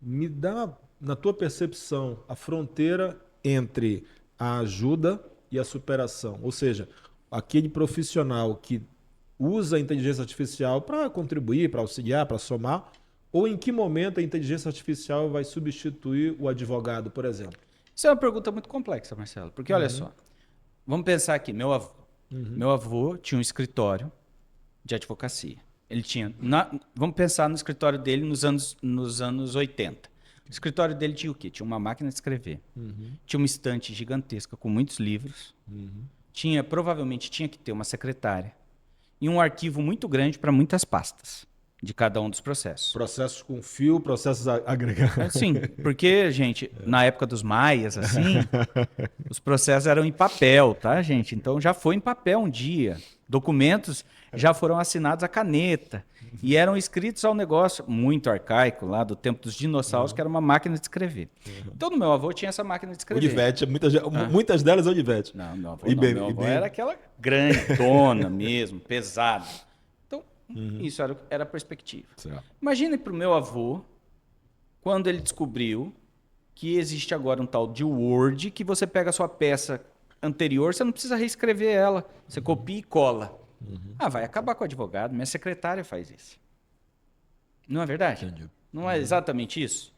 me dá, na tua percepção, a fronteira entre a ajuda e a superação. Ou seja, aquele profissional que usa a inteligência artificial para contribuir, para auxiliar, para somar, ou em que momento a inteligência artificial vai substituir o advogado, por exemplo? Isso é uma pergunta muito complexa, Marcelo, porque olha só, vamos pensar aqui, meu avô. Meu avô tinha um escritório de advocacia. Ele tinha, vamos pensar no escritório dele nos anos 80. O escritório dele tinha o quê? Tinha uma máquina de escrever, tinha uma estante gigantesca com muitos livros, provavelmente tinha que ter uma secretária e um arquivo muito grande para muitas pastas de cada um dos processos. Processos com fio, processos agregados. Sim, porque, gente, na época dos maias, assim, os processos eram em papel, tá, gente? Então já foi em papel um dia. Documentos já foram assinados à caneta e eram escritos ao negócio muito arcaico, lá do tempo dos dinossauros, que era uma máquina de escrever. Então, no meu avô tinha essa máquina de escrever. Odivete, muitas delas é Odivete. Não, meu avô, não, meu avô era aquela grandona mesmo, pesada. Então, isso era a perspectiva. Certo. Imagine para o meu avô, quando ele descobriu que existe agora um tal de Word, que você pega a sua peça anterior, você não precisa reescrever ela. Você copia e cola. Ah, vai acabar com o advogado. Minha secretária faz isso. Não é verdade? Entendi. Não é exatamente isso?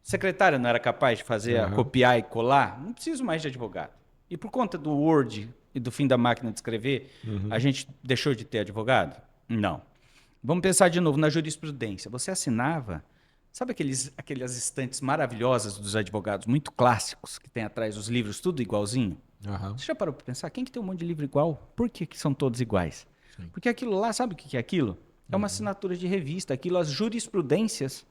Secretária não era capaz de fazer, copiar e colar? Não preciso mais de advogado. E por conta do Word e do fim da máquina de escrever, a gente deixou de ter advogado? Não. Vamos pensar de novo na jurisprudência. Você assinava, sabe aquelas estantes maravilhosas dos advogados, muito clássicos, que tem atrás os livros tudo igualzinho? Você já parou para pensar? Quem que tem um monte de livro igual? Por que são todos iguais? Sim. Porque aquilo lá, sabe o que é aquilo? É uma assinatura de revista. Aquilo, as jurisprudências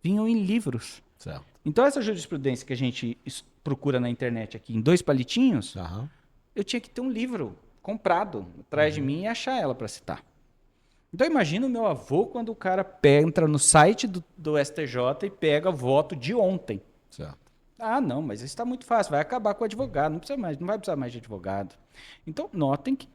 vinham em livros. Certo. Então, essa jurisprudência que a gente procura na internet aqui em 2 palitinhos, eu tinha que ter um livro comprado atrás de mim e achar ela para citar. Então, imagina o meu avô quando o cara entra no site do STJ e pega voto de ontem. Certo. Ah, não, mas isso está muito fácil, vai acabar com o advogado, não vai precisar mais de advogado. Então, notem que,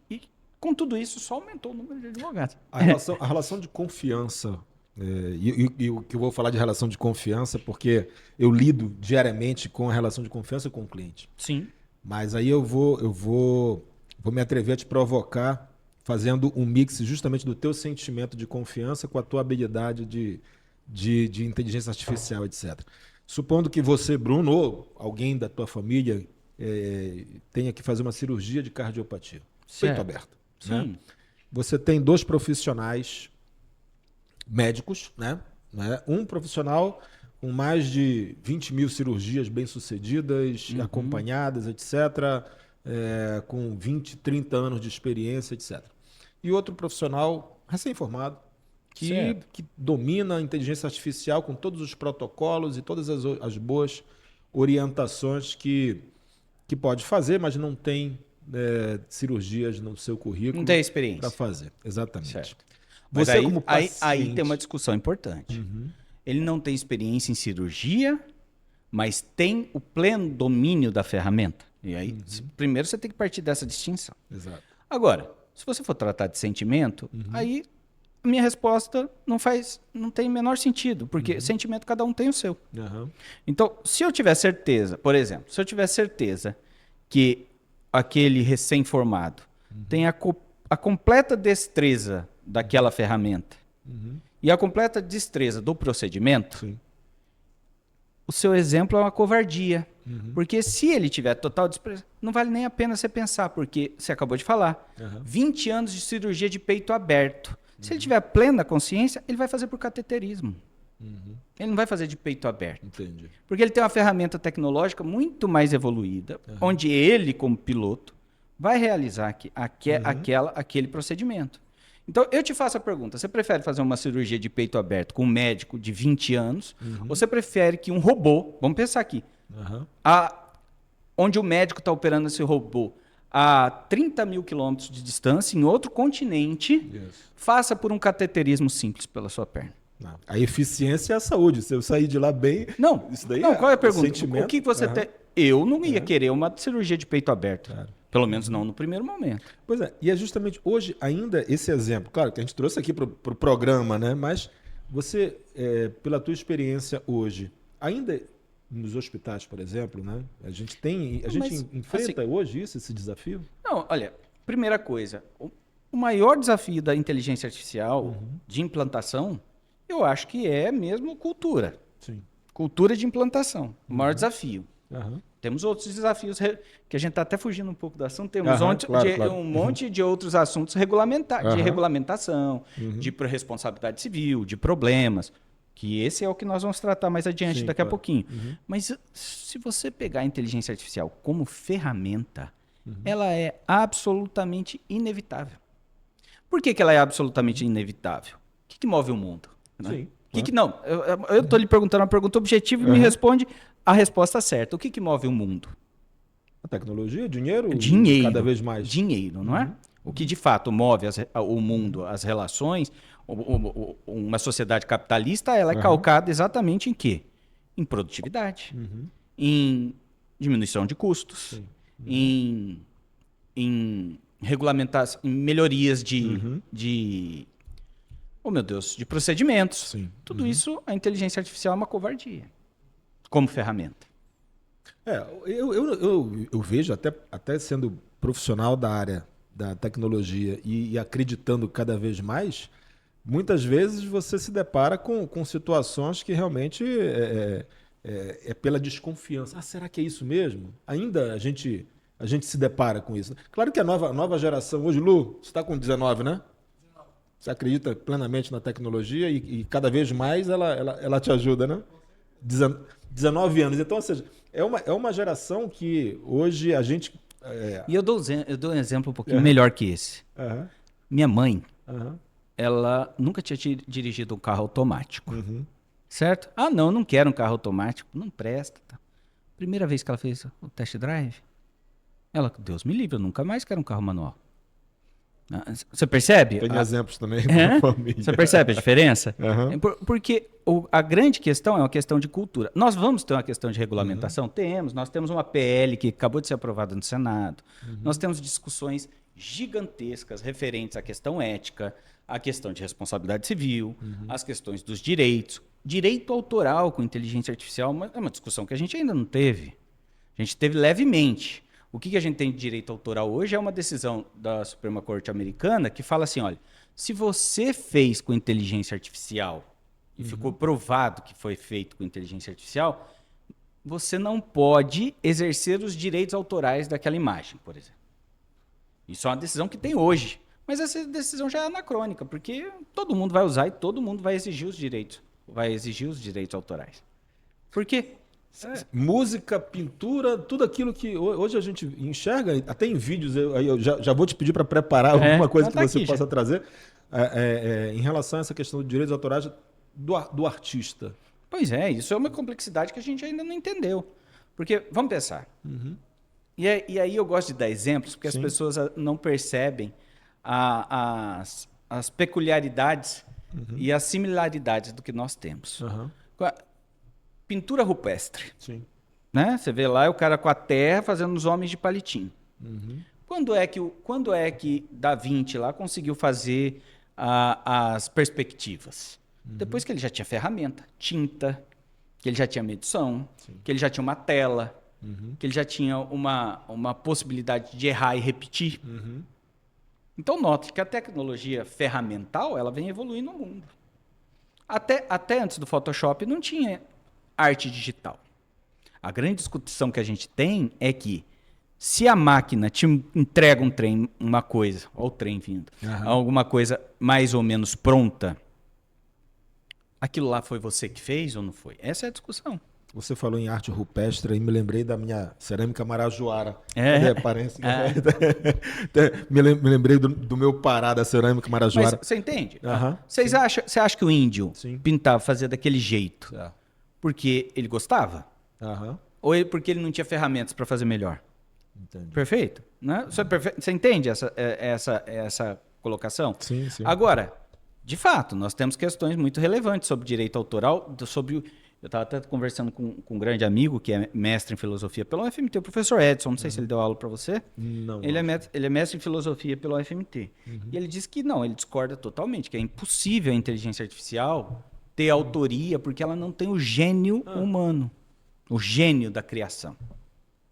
com tudo isso, só aumentou o número de advogados. A relação de confiança, e o que eu vou falar de relação de confiança, porque eu lido diariamente com a relação de confiança com o cliente. Sim. Mas aí eu vou me atrever a te provocar fazendo um mix justamente do teu sentimento de confiança com a tua habilidade de inteligência artificial, etc. Supondo que você, Bruno, ou alguém da tua família tenha que fazer uma cirurgia de cardiopatia, peito aberto. Sim. Né? Você tem 2 profissionais médicos, né? Um profissional com mais de 20 mil cirurgias bem-sucedidas, acompanhadas, etc., com 20, 30 anos de experiência, etc. E outro profissional recém-formado, que domina a inteligência artificial com todos os protocolos e todas as boas orientações que pode fazer, mas não tem cirurgias no seu currículo. Não tem experiência para fazer. Exatamente. Certo. Você, mas como paciente... aí tem uma discussão importante. Ele não tem experiência em cirurgia, mas tem o pleno domínio da ferramenta. E aí, primeiro você tem que partir dessa distinção. Exato. Agora, se você for tratar de sentimento, aí a minha resposta não tem o menor sentido, porque sentimento cada um tem o seu. Então, se eu tiver certeza, por exemplo, que aquele recém-formado tem a completa destreza daquela ferramenta e a completa destreza do procedimento, Sim. o seu exemplo é uma covardia. Porque se ele tiver total desprezo, não vale nem a pena você pensar, porque você acabou de falar, 20 anos de cirurgia de peito aberto. Se ele tiver plena consciência, ele vai fazer por cateterismo. Ele não vai fazer de peito aberto. Entendi. Porque ele tem uma ferramenta tecnológica muito mais evoluída, onde ele, como piloto, vai realizar aquele procedimento. Então, eu te faço a pergunta, você prefere fazer uma cirurgia de peito aberto com um médico de 20 anos, ou você prefere que um robô, vamos pensar aqui, onde o médico está operando esse robô a 30 mil quilômetros de distância, em outro continente, faça por um cateterismo simples pela sua perna? Não. A eficiência é a saúde. Se eu sair de lá bem... Não, isso daí qual é a pergunta? Sentimento. O que você tem? Eu não ia querer uma cirurgia de peito aberto. Claro. Pelo menos não no primeiro momento. Pois é, e é justamente hoje ainda esse exemplo, claro que a gente trouxe aqui para o programa, né? Mas você, pela tua experiência hoje, ainda nos hospitais, por exemplo, né? A gente enfrenta assim, hoje esse desafio? Não, olha, primeira coisa, o maior desafio da inteligência artificial de implantação, eu acho que é mesmo cultura. Sim. Cultura de implantação, o maior desafio. Aham. Temos outros desafios que a gente está até fugindo um pouco do assunto. Temos Aham, claro. um monte de outros assuntos de Aham. regulamentação, de responsabilidade civil, de problemas, que esse é o que nós vamos tratar mais adiante Sim, daqui a claro. pouquinho. Mas se você pegar a inteligência artificial como ferramenta, ela é absolutamente inevitável. Por que ela é absolutamente inevitável? O que move o mundo? Né? Sim. Não, eu estou lhe perguntando uma pergunta objetiva e me responde a resposta certa. O que move o mundo? A tecnologia, dinheiro, Dinheiro. cada vez mais. Dinheiro, não é? O que de fato move o mundo, as relações, uma sociedade capitalista, ela é calcada exatamente em quê? Em produtividade, em diminuição de custos, em regulamentação, em melhorias de oh meu Deus, de procedimentos. Sim. Tudo isso, a inteligência artificial é uma covardia como ferramenta. Eu vejo, até sendo profissional da área da tecnologia e acreditando cada vez mais, muitas vezes você se depara com situações que realmente é pela desconfiança. Ah, será que é isso mesmo? Ainda a gente se depara com isso. Claro que a nova geração, hoje, Lu, você está com 19, né? Você acredita plenamente na tecnologia e cada vez mais ela te ajuda, né? 19 anos. Então, ou seja, é uma geração que hoje a gente... E eu dou um exemplo um pouquinho melhor que esse. Minha mãe, ela nunca tinha dirigido um carro automático. Certo? Ah, não quero um carro automático. Não presta. Tá? Primeira vez que ela fez o test drive, ela, Deus me livre, eu nunca mais quero um carro manual. Você percebe? Tem exemplos também na família. Você percebe a diferença? Porque a grande questão é uma questão de cultura. Nós vamos ter uma questão de regulamentação? Nós temos uma PL que acabou de ser aprovada no Senado. Nós temos discussões gigantescas referentes à questão ética, à questão de responsabilidade civil, às questões dos direitos. Direito autoral com inteligência artificial é uma discussão que a gente ainda não teve. A gente teve levemente. O que a gente tem de direito autoral hoje é uma decisão da Suprema Corte Americana que fala assim, olha, se você fez com inteligência artificial e ficou provado que foi feito com inteligência artificial, você não pode exercer os direitos autorais daquela imagem, por exemplo. Isso é uma decisão que tem hoje, mas essa decisão já é anacrônica, porque todo mundo vai usar e todo mundo vai exigir os direitos autorais. Por quê? Música, pintura, tudo aquilo que hoje a gente enxerga, até em vídeos, eu já vou te pedir para preparar alguma coisa que você possa trazer em relação a essa questão dos direitos autorais do artista. Pois é, isso é uma complexidade que a gente ainda não entendeu. Porque, vamos pensar, e aí eu gosto de dar exemplos, porque as pessoas não percebem as peculiaridades e as similaridades do que nós temos. Pintura rupestre. Sim. Né? Você vê lá o cara com a terra fazendo os homens de palitinho. Quando é que Da Vinci lá conseguiu fazer as perspectivas? Depois que ele já tinha ferramenta, tinta, que ele já tinha medição, que ele já tinha uma tela, que ele já tinha uma possibilidade de errar e repetir. Então note que a tecnologia ferramental ela vem evoluindo no mundo. Até antes do Photoshop não tinha arte digital. A grande discussão que a gente tem é que se a máquina te entrega uma coisa, olha o trem vindo, alguma coisa mais ou menos pronta, aquilo lá foi você que fez ou não foi? Essa é a discussão. Você falou em arte rupestre e me lembrei da minha cerâmica marajoara. Parece me lembrei do meu Pará, da cerâmica marajoara. Mas você entende? Você acha que o índio pintava, fazia daquele jeito porque ele gostava? Ou porque ele não tinha ferramentas para fazer melhor? Entendi. Perfeito? Né? Você entende essa colocação? Sim. Agora, de fato, nós temos questões muito relevantes sobre direito autoral, eu estava até conversando com um grande amigo que é mestre em filosofia pela UFMT, o professor Edson, não sei se ele deu aula para você. Não. Ele é mestre em filosofia pela UFMT. E ele disse que não, ele discorda totalmente, que é impossível a inteligência artificial ter autoria porque ela não tem o gênio humano, o gênio da criação.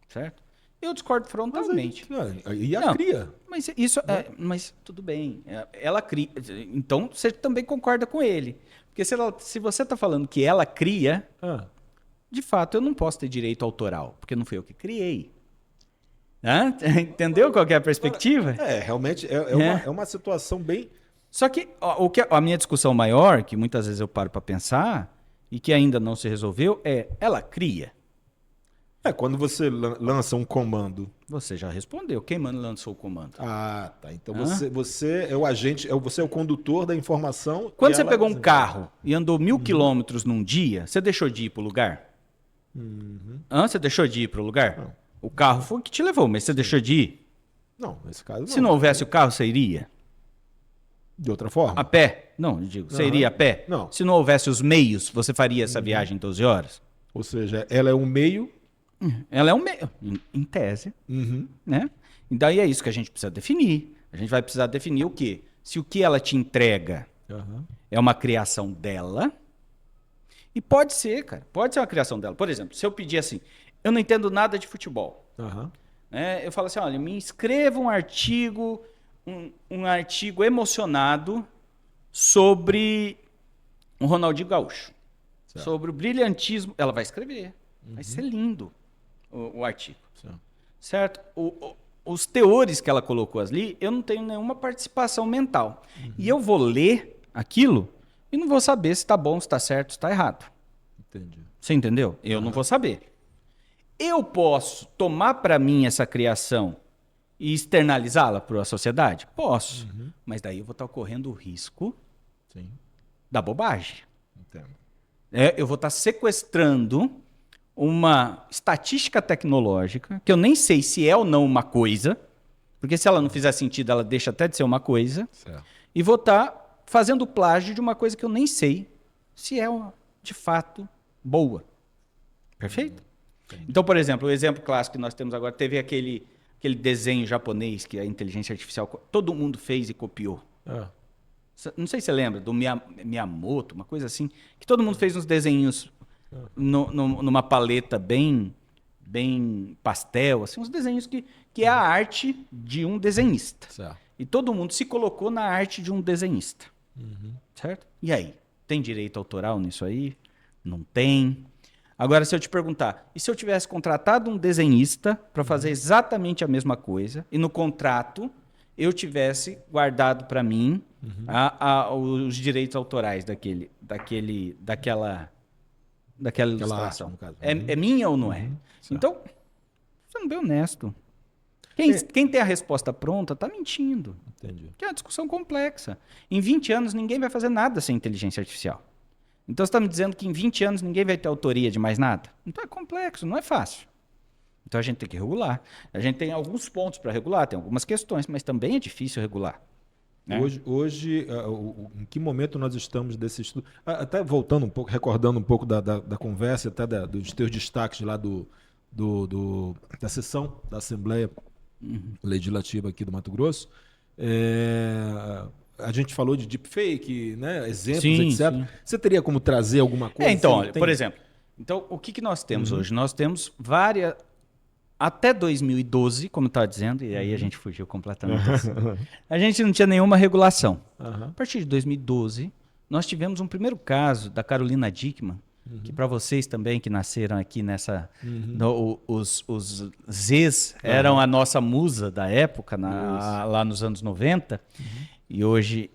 Certo? Eu discordo frontalmente. Cria. Mas isso mas tudo bem. Ela cria. Então você também concorda com ele. Porque se você está falando que ela cria, de fato, eu não posso ter direito autoral, porque não fui eu que criei. Hã? Entendeu qual que é a perspectiva? Realmente é uma situação bem... Só que, ó, a minha discussão maior, que muitas vezes eu paro para pensar, e que ainda não se resolveu, ela cria. Quando você lança um comando. Você já respondeu. Quem lançou o comando? Ah, tá. Então você é o agente, você é o condutor da informação. Quando você pegou um carro e andou 1.000 quilômetros num dia, você deixou de ir para o lugar? Você deixou de ir para o lugar? Não. O carro foi o que te levou, mas você deixou de ir? Não, nesse caso não. Se não houvesse o carro, você iria? De outra forma? A pé? Não, eu digo, você iria a pé? Não. Se não houvesse os meios, você faria essa viagem em 12 horas? Ou seja, ela é um meio... Ela é um meio, em tese, né? Então é isso que a gente precisa definir. A gente vai precisar definir o quê? Se o que ela te entrega é uma criação dela, e pode ser, cara, pode ser uma criação dela. Por exemplo, se eu pedir assim, eu não entendo nada de futebol, eu falo assim, olha, me escreva um artigo, um artigo emocionado sobre o Ronaldinho Gaúcho, sobre o brilhantismo. Ela vai escrever, vai ser lindo. O artigo. Certo? Os teores que ela colocou ali, eu não tenho nenhuma participação mental. E eu vou ler aquilo e não vou saber se está bom, se está certo, se está errado. Entendi. Você entendeu? Eu não vou saber. Eu posso tomar para mim essa criação e externalizá-la para a sociedade? Posso. Mas daí eu vou estar correndo o risco da bobagem. Entendo. Eu vou estar sequestrando uma estatística tecnológica, que eu nem sei se é ou não uma coisa, porque se ela não fizer sentido, ela deixa até de ser uma coisa, e vou estar fazendo plágio de uma coisa que eu nem sei se é, de fato, boa. Perfeito? Então, por exemplo, o exemplo clássico que nós temos agora, teve aquele desenho japonês que a inteligência artificial, todo mundo fez e copiou. Não sei se você lembra, do Miyamoto, uma coisa assim, que todo mundo fez uns desenhos numa paleta bem pastel, assim, uns desenhos que é a arte de um desenhista. E todo mundo se colocou na arte de um desenhista. Certo? E aí? Tem direito autoral nisso aí? Não tem. Agora, se eu te perguntar, e se eu tivesse contratado um desenhista para fazer exatamente a mesma coisa, e no contrato eu tivesse guardado para mim os direitos autorais daquela ilustração. Arte, no caso. É minha ou não é? Então, você não é bem honesto. Quem tem a resposta pronta está mentindo. Entendi. Que é uma discussão complexa. Em 20 anos, ninguém vai fazer nada sem inteligência artificial. Então, você está me dizendo que em 20 anos ninguém vai ter autoria de mais nada? Então, é complexo, não é fácil. Então, a gente tem que regular. A gente tem alguns pontos para regular, tem algumas questões, mas também é difícil regular. Né? Hoje, em que momento nós estamos desse estudo? Até voltando um pouco, recordando um pouco da conversa, até dos teus destaques lá da sessão da Assembleia Legislativa aqui do Mato Grosso, a gente falou de deepfake, né? Exemplos, etc. Sim. Você teria como trazer alguma coisa? Então, olha, por exemplo, o que nós temos hoje? Nós temos várias... Até 2012, como eu estava dizendo, e aí a gente fugiu completamente assim, a gente não tinha nenhuma regulação. A partir de 2012, nós tivemos um primeiro caso da Carolina Dickmann, que para vocês também que nasceram aqui nessa... os Zs eram a nossa musa da época, lá nos anos 90, e hoje...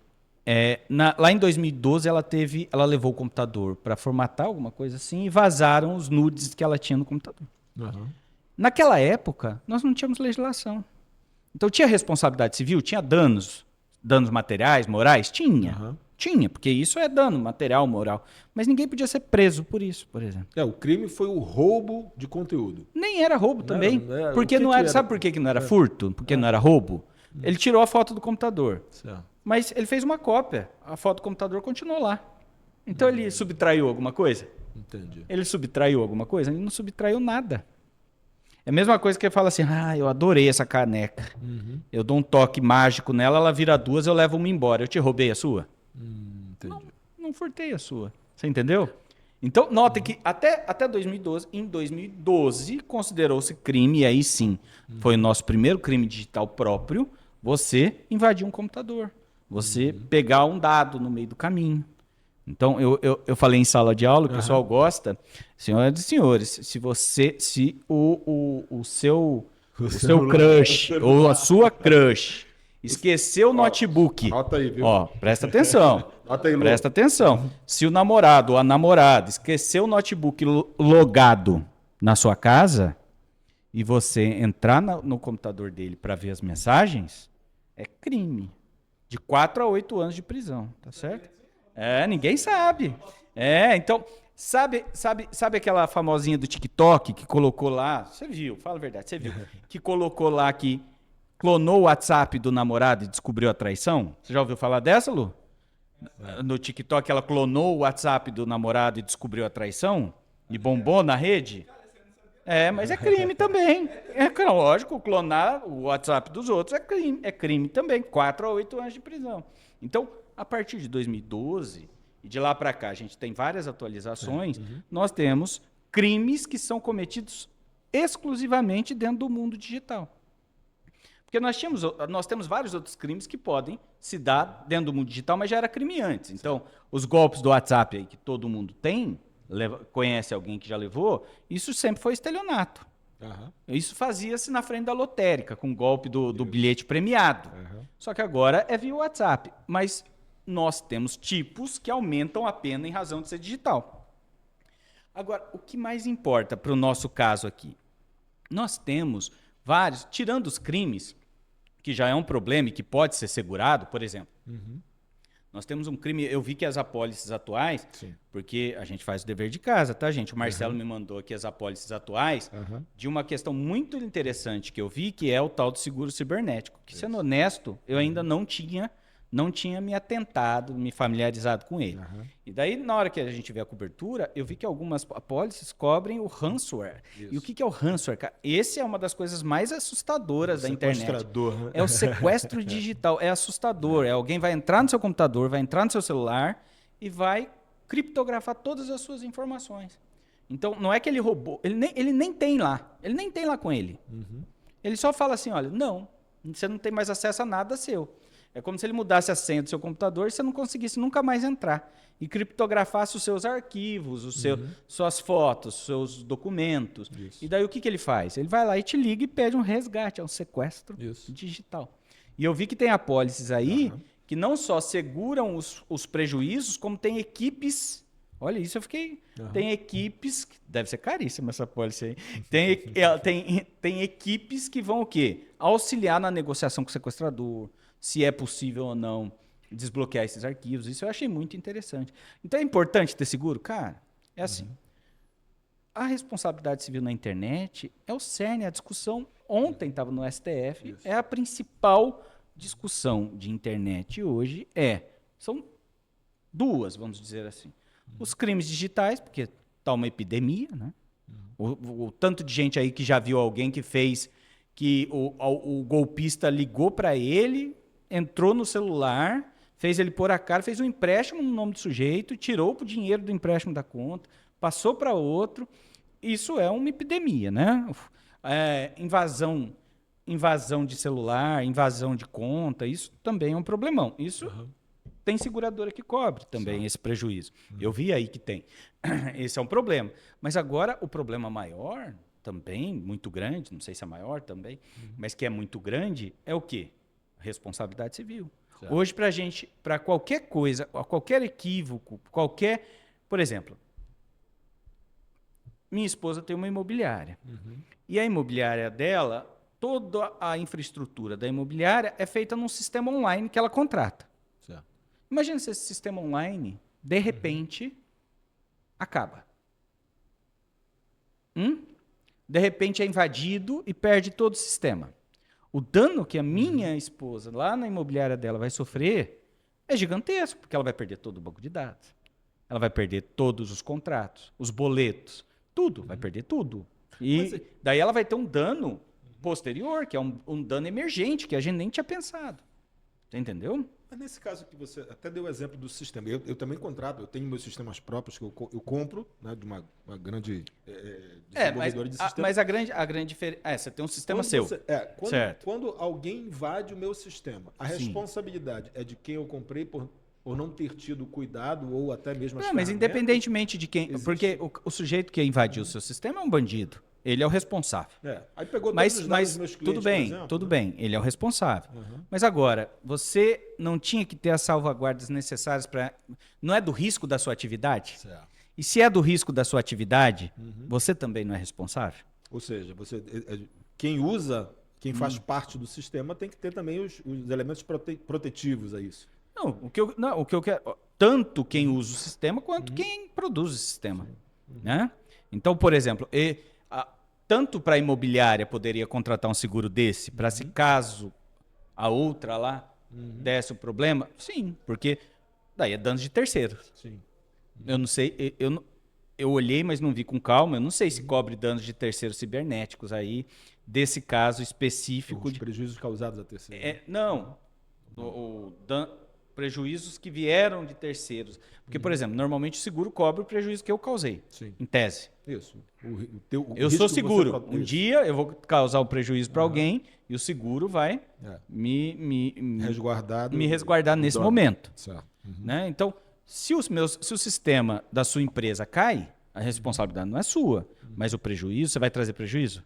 lá em 2012, ela levou o computador para formatar alguma coisa assim e vazaram os nudes que ela tinha no computador. Naquela época, nós não tínhamos legislação. Então, tinha responsabilidade civil? Tinha danos materiais, morais? Tinha. Tinha, porque isso é dano material, moral. Mas ninguém podia ser preso por isso, por exemplo. O crime foi o roubo de conteúdo. Nem era roubo também. Porque não era. Sabe por que não era furto? Porque não era roubo? Ele tirou a foto do computador. Mas ele fez uma cópia. A foto do computador continuou lá. Então, ele subtraiu alguma coisa? Entendi. Ele subtraiu alguma coisa? Ele não subtraiu nada. É a mesma coisa que ele fala assim, eu adorei essa caneca. Eu dou um toque mágico nela, ela vira duas, eu levo uma embora. Eu te roubei a sua? Entendi. Não furtei a sua. Você entendeu? Então, nota que até 2012, em 2012, considerou-se crime, e aí sim, foi o nosso primeiro crime digital próprio, você invadir um computador. Você pegar um dado no meio do caminho. Então, eu falei em sala de aula, o pessoal gosta. Senhoras e senhores, se o seu crush ou a sua crush esqueceu o notebook, Anota aí, viu? ó, presta atenção. Anota aí, Lu. Presta atenção. Se o namorado ou a namorada esqueceu o notebook logado na sua casa e você entrar no computador dele para ver as mensagens, é crime. De 4 a 8 anos de prisão, tá certo? Ninguém sabe. Então, sabe aquela famosinha do TikTok que colocou lá? Você viu, fala a verdade, você viu. Que colocou lá que clonou o WhatsApp do namorado e descobriu a traição? Você já ouviu falar dessa, Lu? No TikTok ela clonou o WhatsApp do namorado e descobriu a traição? E bombou na rede? Mas é crime também. Lógico, clonar o WhatsApp dos outros é crime também. 4 a 8 anos de prisão. Então, a partir de 2012, e de lá para cá, a gente tem várias atualizações, nós temos crimes que são cometidos exclusivamente dentro do mundo digital. Porque nós temos vários outros crimes que podem se dar dentro do mundo digital, mas já era crime antes. Então, os golpes do WhatsApp aí que todo mundo tem, conhece alguém que já levou, isso sempre foi estelionato. Isso fazia-se na frente da lotérica, com o golpe do bilhete premiado. Só que agora é via WhatsApp. Mas nós temos tipos que aumentam a pena em razão de ser digital. Agora, o que mais importa para o nosso caso aqui? Nós temos vários, tirando os crimes, que já é um problema e que pode ser segurado, por exemplo. Nós temos um crime, eu vi que as apólices atuais, porque a gente faz o dever de casa, tá, gente? O Marcelo me mandou aqui as apólices atuais de uma questão muito interessante que eu vi, que é o tal do seguro cibernético. Que, sendo honesto, eu ainda não tinha me atentado, me familiarizado com ele. E daí, na hora que a gente vê a cobertura, eu vi que algumas apólices cobrem o ransomware. E o que é o ransomware, cara? Esse é uma das coisas mais assustadoras da internet. Né? É o sequestro digital. É assustador. Alguém vai entrar no seu computador, vai entrar no seu celular e vai criptografar todas as suas informações. Então, não é que ele roubou. Ele nem tem lá. Ele nem tem lá com ele. Ele só fala assim, olha, não, você não tem mais acesso a nada seu. É como se ele mudasse a senha do seu computador e você não conseguisse nunca mais entrar. E criptografasse os seus arquivos, suas fotos, seus documentos. E daí o que ele faz? Ele vai lá e te liga e pede um resgate, é um sequestro digital. E eu vi que tem apólices aí que não só seguram os prejuízos, como tem equipes. Olha, isso eu fiquei. Tem equipes. Deve ser caríssima essa apólice aí. Tem equipes que vão o quê? Auxiliar na negociação com o sequestrador, se é possível ou não desbloquear esses arquivos. Isso eu achei muito interessante. Então é importante ter seguro? Cara, é assim. A responsabilidade civil na internet é o cerne, a discussão. Ontem estava no STF, é a principal discussão de internet hoje. São duas, vamos dizer assim. Os crimes digitais, porque está uma epidemia, né? O tanto de gente aí que já viu alguém que fez, que o golpista ligou para ele, entrou no celular, fez ele pôr a cara, fez um empréstimo no nome do sujeito, tirou o dinheiro do empréstimo da conta, passou para outro. Isso é uma epidemia, né? Invasão de celular, invasão de conta, isso também é um problemão. Isso tem seguradora que cobre também esse prejuízo. Eu vi aí que tem. Esse é um problema. Mas agora o problema maior, também muito grande, não sei se é maior também, mas que é muito grande, é o quê? Responsabilidade civil. Certo. Hoje, para qualquer coisa, qualquer equívoco, por exemplo, minha esposa tem uma imobiliária. E a imobiliária dela, toda a infraestrutura da imobiliária é feita num sistema online que ela contrata. Certo. Imagina se esse sistema online, de repente, acaba. De repente é invadido e perde todo o sistema. O dano que a minha esposa, lá na imobiliária dela, vai sofrer é gigantesco, porque ela vai perder todo o banco de dados. Ela vai perder todos os contratos, os boletos, tudo, vai perder tudo. E daí ela vai ter um dano posterior, que é um dano emergente, que a gente nem tinha pensado. Você entendeu? Mas nesse caso que você até deu o exemplo do sistema, eu também contrato, eu tenho meus sistemas próprios que eu compro, né, de uma grande desenvolvedora de sistema. Mas a grande diferença... você tem um sistema seu. Quando alguém invade o meu sistema, a responsabilidade é de quem eu comprei por ou não ter tido cuidado, ou até mesmo as Não, mas ferramentas, independentemente de quem... existe. Porque o sujeito que invadiu o seu sistema é um bandido. Ele é o responsável. Aí pegou todos os dados dos meus clientes, tudo bem, por exemplo, tudo né? bem. Ele é o responsável. Mas agora, você não tinha que ter as salvaguardas necessárias para... Não é do risco da sua atividade? Certo. E se é do risco da sua atividade, você também não é responsável? Ou seja, quem usa, quem faz parte do sistema tem que ter também os elementos protetivos a isso. Não, o que eu quero... Tanto quem usa o sistema quanto quem produz o sistema. Né? Então, por exemplo, tanto para a imobiliária poderia contratar um seguro desse, para se caso a outra lá desse o problema, sim, porque daí é danos de terceiro. Sim. Eu não sei, eu olhei, mas não vi com calma, eu não sei se cobre danos de terceiros cibernéticos aí, desse caso específico. Os prejuízos causados a terceiro. Não, prejuízos que vieram de terceiros. Porque, por exemplo, normalmente o seguro cobre o prejuízo que eu causei, Sim. em tese. Isso. Eu sou seguro. Um dia eu vou causar um prejuízo para alguém e o seguro vai me resguardar nesse momento. Certo. Né? Então, se o sistema da sua empresa cai, a responsabilidade não é sua, mas o prejuízo, você vai trazer prejuízo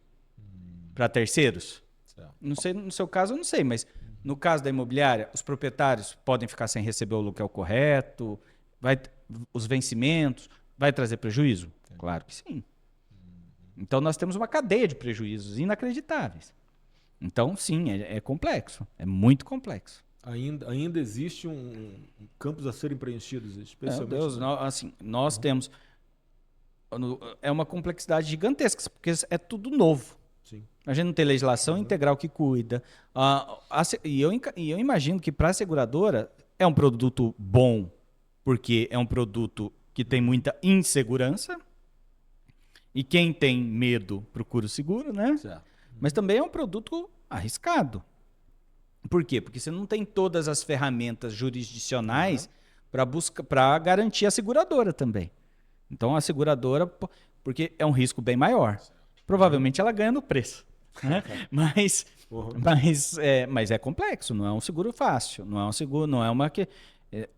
para terceiros? Certo. Não sei, no seu caso, eu não sei, mas no caso da imobiliária, os proprietários podem ficar sem receber o aluguel correto, os vencimentos, vai trazer prejuízo? Sim. Claro que sim. Então, nós temos uma cadeia de prejuízos inacreditáveis. Então, sim, é complexo, é muito complexo. Ainda existe campos a serem preenchidos, especialmente... Meu Deus, nós temos... É uma complexidade gigantesca, porque é tudo novo. Sim. A gente não tem legislação integral que cuida. E eu imagino que para a seguradora é um produto bom, porque é um produto que tem muita insegurança. E quem tem medo procura o seguro, né? Certo. Mas também é um produto arriscado. Por quê? Porque você não tem todas as ferramentas jurisdicionais para garantir a seguradora também. Então a seguradora, porque é um risco bem maior. Provavelmente ela ganha no preço. Né? Mas é complexo, não é um seguro fácil. Não é um seguro, não é uma que.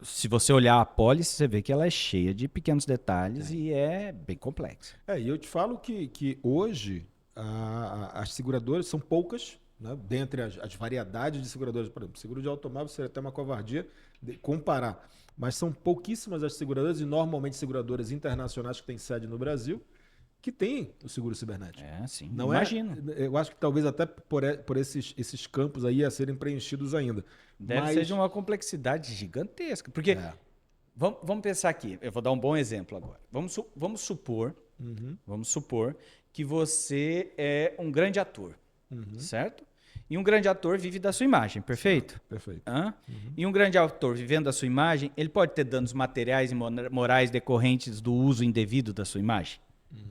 Se você olhar a pólice, você vê que ela é cheia de pequenos detalhes e é bem complexa. E eu te falo que hoje as seguradoras são poucas, né? Dentre as variedades de seguradoras. Por exemplo, seguro de automóvel seria até uma covardia comparar. Mas são pouquíssimas as seguradoras, e normalmente seguradoras internacionais que têm sede no Brasil, que tem o seguro cibernético. Sim, não imagino. Eu acho que talvez até por esses campos aí a serem preenchidos ainda. Deve ser de uma complexidade gigantesca. Porque, vamos pensar aqui, eu vou dar um bom exemplo agora. Vamos supor que você é um grande ator, certo? E um grande ator vive da sua imagem, perfeito? Perfeito. E um grande ator vivendo da sua imagem, ele pode ter danos materiais e morais decorrentes do uso indevido da sua imagem?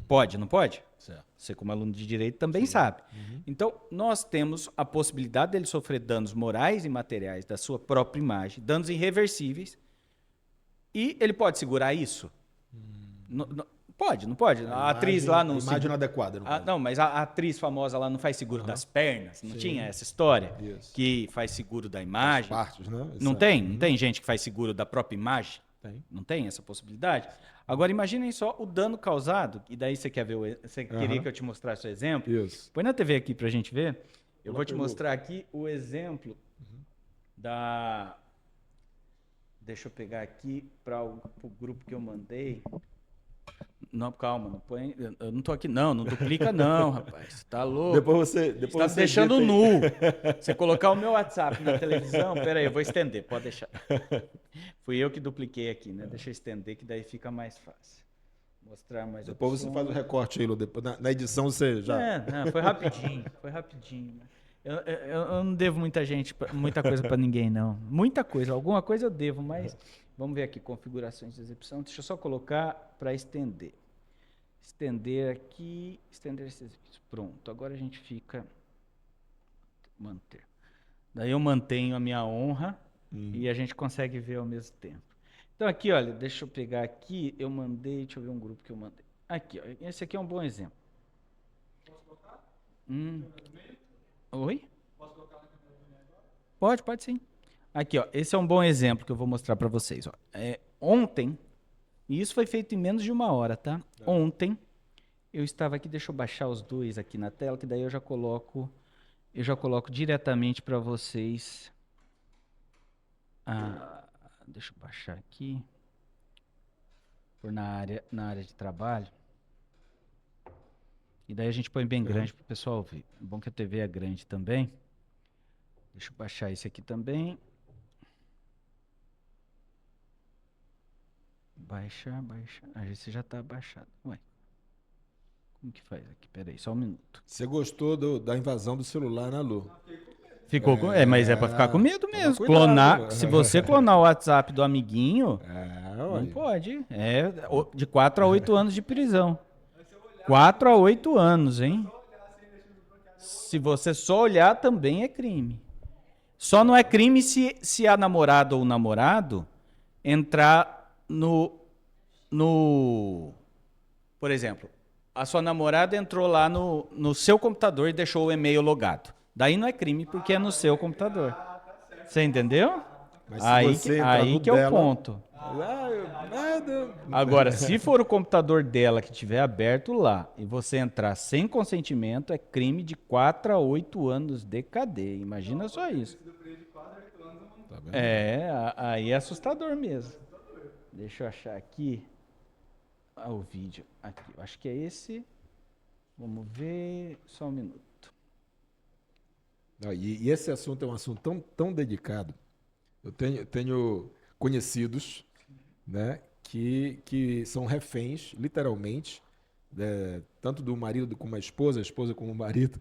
Pode, não pode? Certo. Você, como aluno de direito, também sabe. Então, nós temos a possibilidade dele sofrer danos morais e materiais da sua própria imagem, danos irreversíveis, e ele pode segurar isso? Pode, não pode? A atriz lá não... Imagem inadequada. Não, mas a atriz famosa lá não faz seguro das pernas? Não tinha essa história? Isso. Que faz seguro da imagem? As partes, né? Não tem? Não tem gente que faz seguro da própria imagem? Tem. Não tem essa possibilidade? Agora, imaginem só o dano causado, e daí você quer ver, você queria que eu te mostrasse o exemplo? Isso. Põe na TV aqui pra gente ver. Eu vou te mostrar aqui o exemplo da... Deixa eu pegar aqui para o grupo que eu mandei. Não, calma, não põe. Eu não tô aqui, não duplica, não, rapaz. Tá louco. Depois você tá me deixando nu. Você colocar o meu WhatsApp na televisão, peraí, eu vou estender, pode deixar. Fui eu que dupliquei aqui, né? Deixa eu estender, que daí fica mais fácil. Mostrar mais Depois opções. Você faz o recorte aí, Lu. Na edição você já. Não, foi rapidinho. Eu não devo muita coisa para ninguém, não. Muita coisa, alguma coisa eu devo, mas vamos ver aqui, configurações de execução. Deixa eu só colocar para estender. Estender aqui, estender esse exercício. Pronto, agora a gente fica... Manter. Daí eu mantenho a minha honra e a gente consegue ver ao mesmo tempo. Então aqui, olha, deixa eu pegar aqui, eu mandei, deixa eu ver um grupo que eu mandei. Aqui, ó, esse aqui é um bom exemplo. Posso colocar? Oi? Posso colocar na câmera agora? Pode sim. Aqui, ó, esse é um bom exemplo que eu vou mostrar para vocês. Ó. Ontem, e isso foi feito em menos de 1 hora, tá? Ontem, eu estava aqui, deixa eu baixar os dois aqui na tela, que daí eu já coloco diretamente para vocês. Deixa eu baixar aqui. Por na área de trabalho. E daí a gente põe bem grande para o pessoal ver. É bom que a TV é grande também. Deixa eu baixar esse aqui também. Baixar. Esse já está baixado. Ué. Como que faz aqui? Pera aí, só um minuto. Você gostou da invasão do celular, né, Lu? Ficou mas é para ficar com medo mesmo. Toma Clonar, cuidado. se você clonar o WhatsApp do amiguinho, não Olha. pode. É de 4 a 8 anos de prisão. 4 a 8 anos, hein? Se você só olhar, também é crime. Só não é crime se a namorada ou o namorado entrar Por exemplo, a sua namorada entrou lá no seu computador e deixou o e-mail logado. Daí não é crime porque é no seu computador. Você entendeu? Mas se você entrar Aí no que é o dela- ponto. Agora, se for o computador dela que estiver aberto lá e você entrar sem consentimento, é crime de 4 a 8 anos de cadeia. Imagina só isso. Tá vendo? Aí é assustador mesmo. Deixa eu achar aqui o vídeo. Aqui, eu acho que é esse. Vamos ver. Só um minuto. Não, e esse assunto é um assunto tão delicado. Eu tenho conhecidos, né, que são reféns, literalmente, tanto do marido como a esposa como o marido,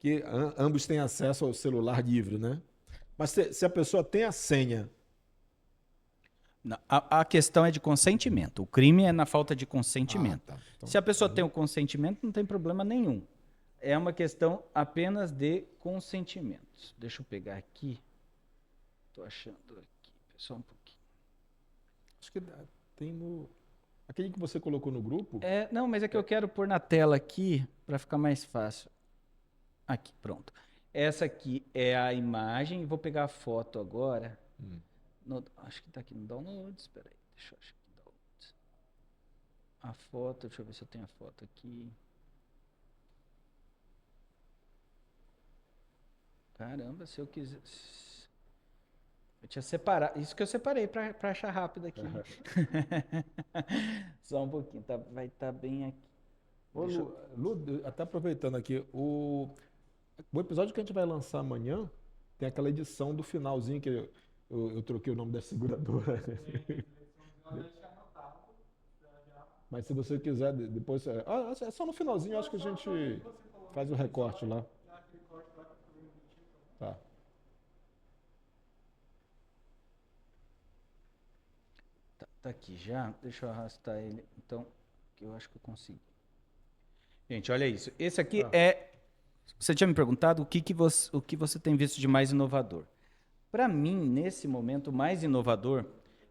que ambos têm acesso ao celular livre, né? Mas se a pessoa tem a senha. Não, a questão é de consentimento. O crime é na falta de consentimento. Tá. Então, Se a pessoa tem o consentimento, não tem problema nenhum. É uma questão apenas de consentimentos. Deixa eu pegar aqui. Estou achando aqui. Só um pouquinho. acho que tem no. Aquele que você colocou no grupo? Não, mas é que eu quero pôr na tela aqui para ficar mais fácil. Aqui, pronto. Essa aqui é a imagem. Vou pegar a foto agora. Acho que está aqui no downloads. Espera aí, deixa eu achar aqui. Downloads. A foto, deixa eu ver se eu tenho a foto aqui. Caramba, se eu quiser. Eu tinha separado. Isso que eu separei para achar rápido aqui. Só um pouquinho, vai estar bem aqui. Ô, Lu, até aproveitando aqui, o episódio que a gente vai lançar amanhã tem aquela edição do finalzinho que eu troquei o nome da seguradora. Mas se você quiser, depois. É só no finalzinho, acho que a gente faz o recorte lá. Tá. Tá aqui já. Deixa eu arrastar ele. Então, que eu acho que eu consigo. Gente, olha isso. Esse aqui Você tinha me perguntado o que você tem visto de mais inovador. Para mim, nesse momento, o mais inovador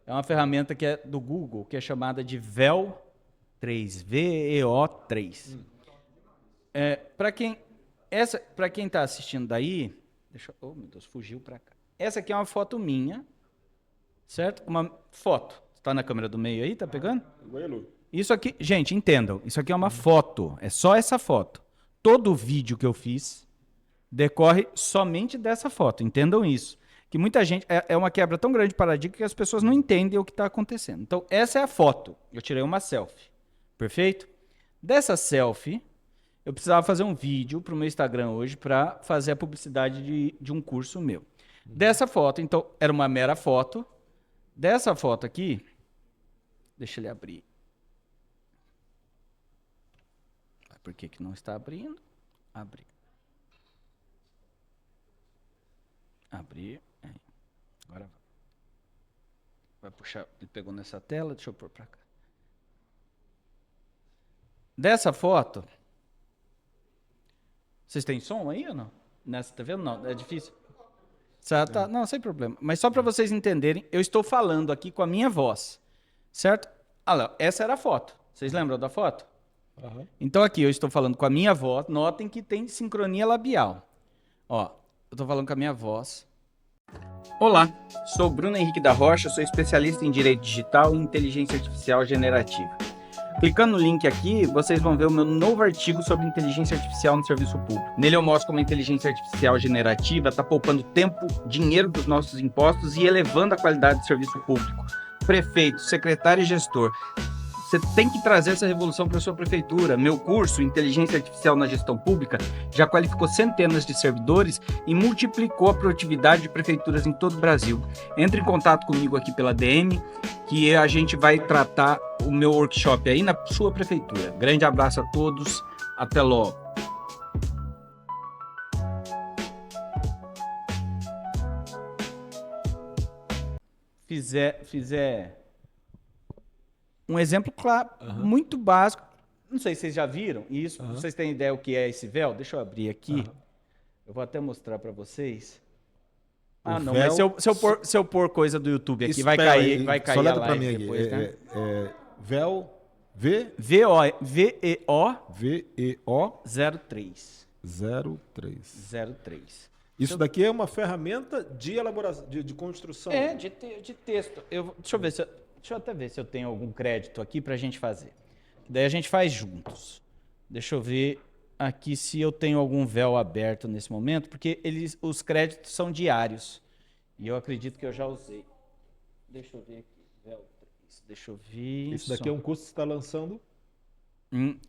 é uma ferramenta que é do Google, que é chamada de VEO3. VEO3. Para quem está assistindo daí, oh, meu Deus, fugiu para cá. Essa aqui é uma foto minha, certo? Uma foto. Está na câmera do meio aí? Tá pegando? Isso aqui, gente, entendam. Isso aqui é uma foto. É só essa foto. Todo o vídeo que eu fiz decorre somente dessa foto. Entendam isso. Que muita gente... É uma quebra tão grande de paradigma que as pessoas não entendem o que está acontecendo. Então, essa é a foto. Eu tirei uma selfie. Perfeito? Dessa selfie, eu precisava fazer um vídeo para o meu Instagram hoje para fazer a publicidade de um curso meu. Dessa foto, então, era uma mera foto. Dessa foto aqui... Deixa ele abrir. Por que não está abrindo? Abrir. Abrir. Agora vai puxar. Ele pegou nessa tela, deixa eu pôr para cá. Dessa foto. Vocês têm som aí ou não? Nessa, tá vendo? Não, é difícil. Tá, não, sem problema. Mas só para vocês entenderem, eu estou falando aqui com a minha voz. Certo? Lá, essa era a foto. Vocês lembram da foto? Uhum. Então aqui eu estou falando com a minha voz. Notem que tem sincronia labial. Ó, eu estou falando com a minha voz. Olá, sou Bruno Henrique da Rocha, sou especialista em Direito Digital e Inteligência Artificial Generativa. Clicando no link aqui, vocês vão ver o meu novo artigo sobre inteligência artificial no serviço público. Nele eu mostro como a inteligência artificial generativa está poupando tempo, dinheiro dos nossos impostos e elevando a qualidade do serviço público. Prefeito, secretário e gestor, você tem que trazer essa revolução para a sua prefeitura. Meu curso, Inteligência Artificial na Gestão Pública, já qualificou centenas de servidores e multiplicou a produtividade de prefeituras em todo o Brasil. Entre em contato comigo aqui pela DM, que a gente vai tratar o meu workshop aí na sua prefeitura. Grande abraço a todos, até logo. Fizer um exemplo claro, muito básico. Não sei se vocês já viram isso. Vocês têm ideia o que é esse véu? Deixa eu abrir aqui. Eu vou até mostrar para vocês. Ah, não, mas se eu pôr coisa do YouTube aqui, vai cair só a letra live pra mim aqui. depois, né? Véu VEO 03. 03. Isso daqui é uma ferramenta de elaboração, de construção. De texto. Deixa eu até ver se eu tenho algum crédito aqui para a gente fazer. Daí a gente faz juntos. Deixa eu ver aqui se eu tenho algum véu aberto nesse momento, porque os créditos são diários. E eu acredito que eu já usei. Deixa eu ver aqui. Véu 3. Deixa eu ver. Isso daqui é um curso que você está lançando?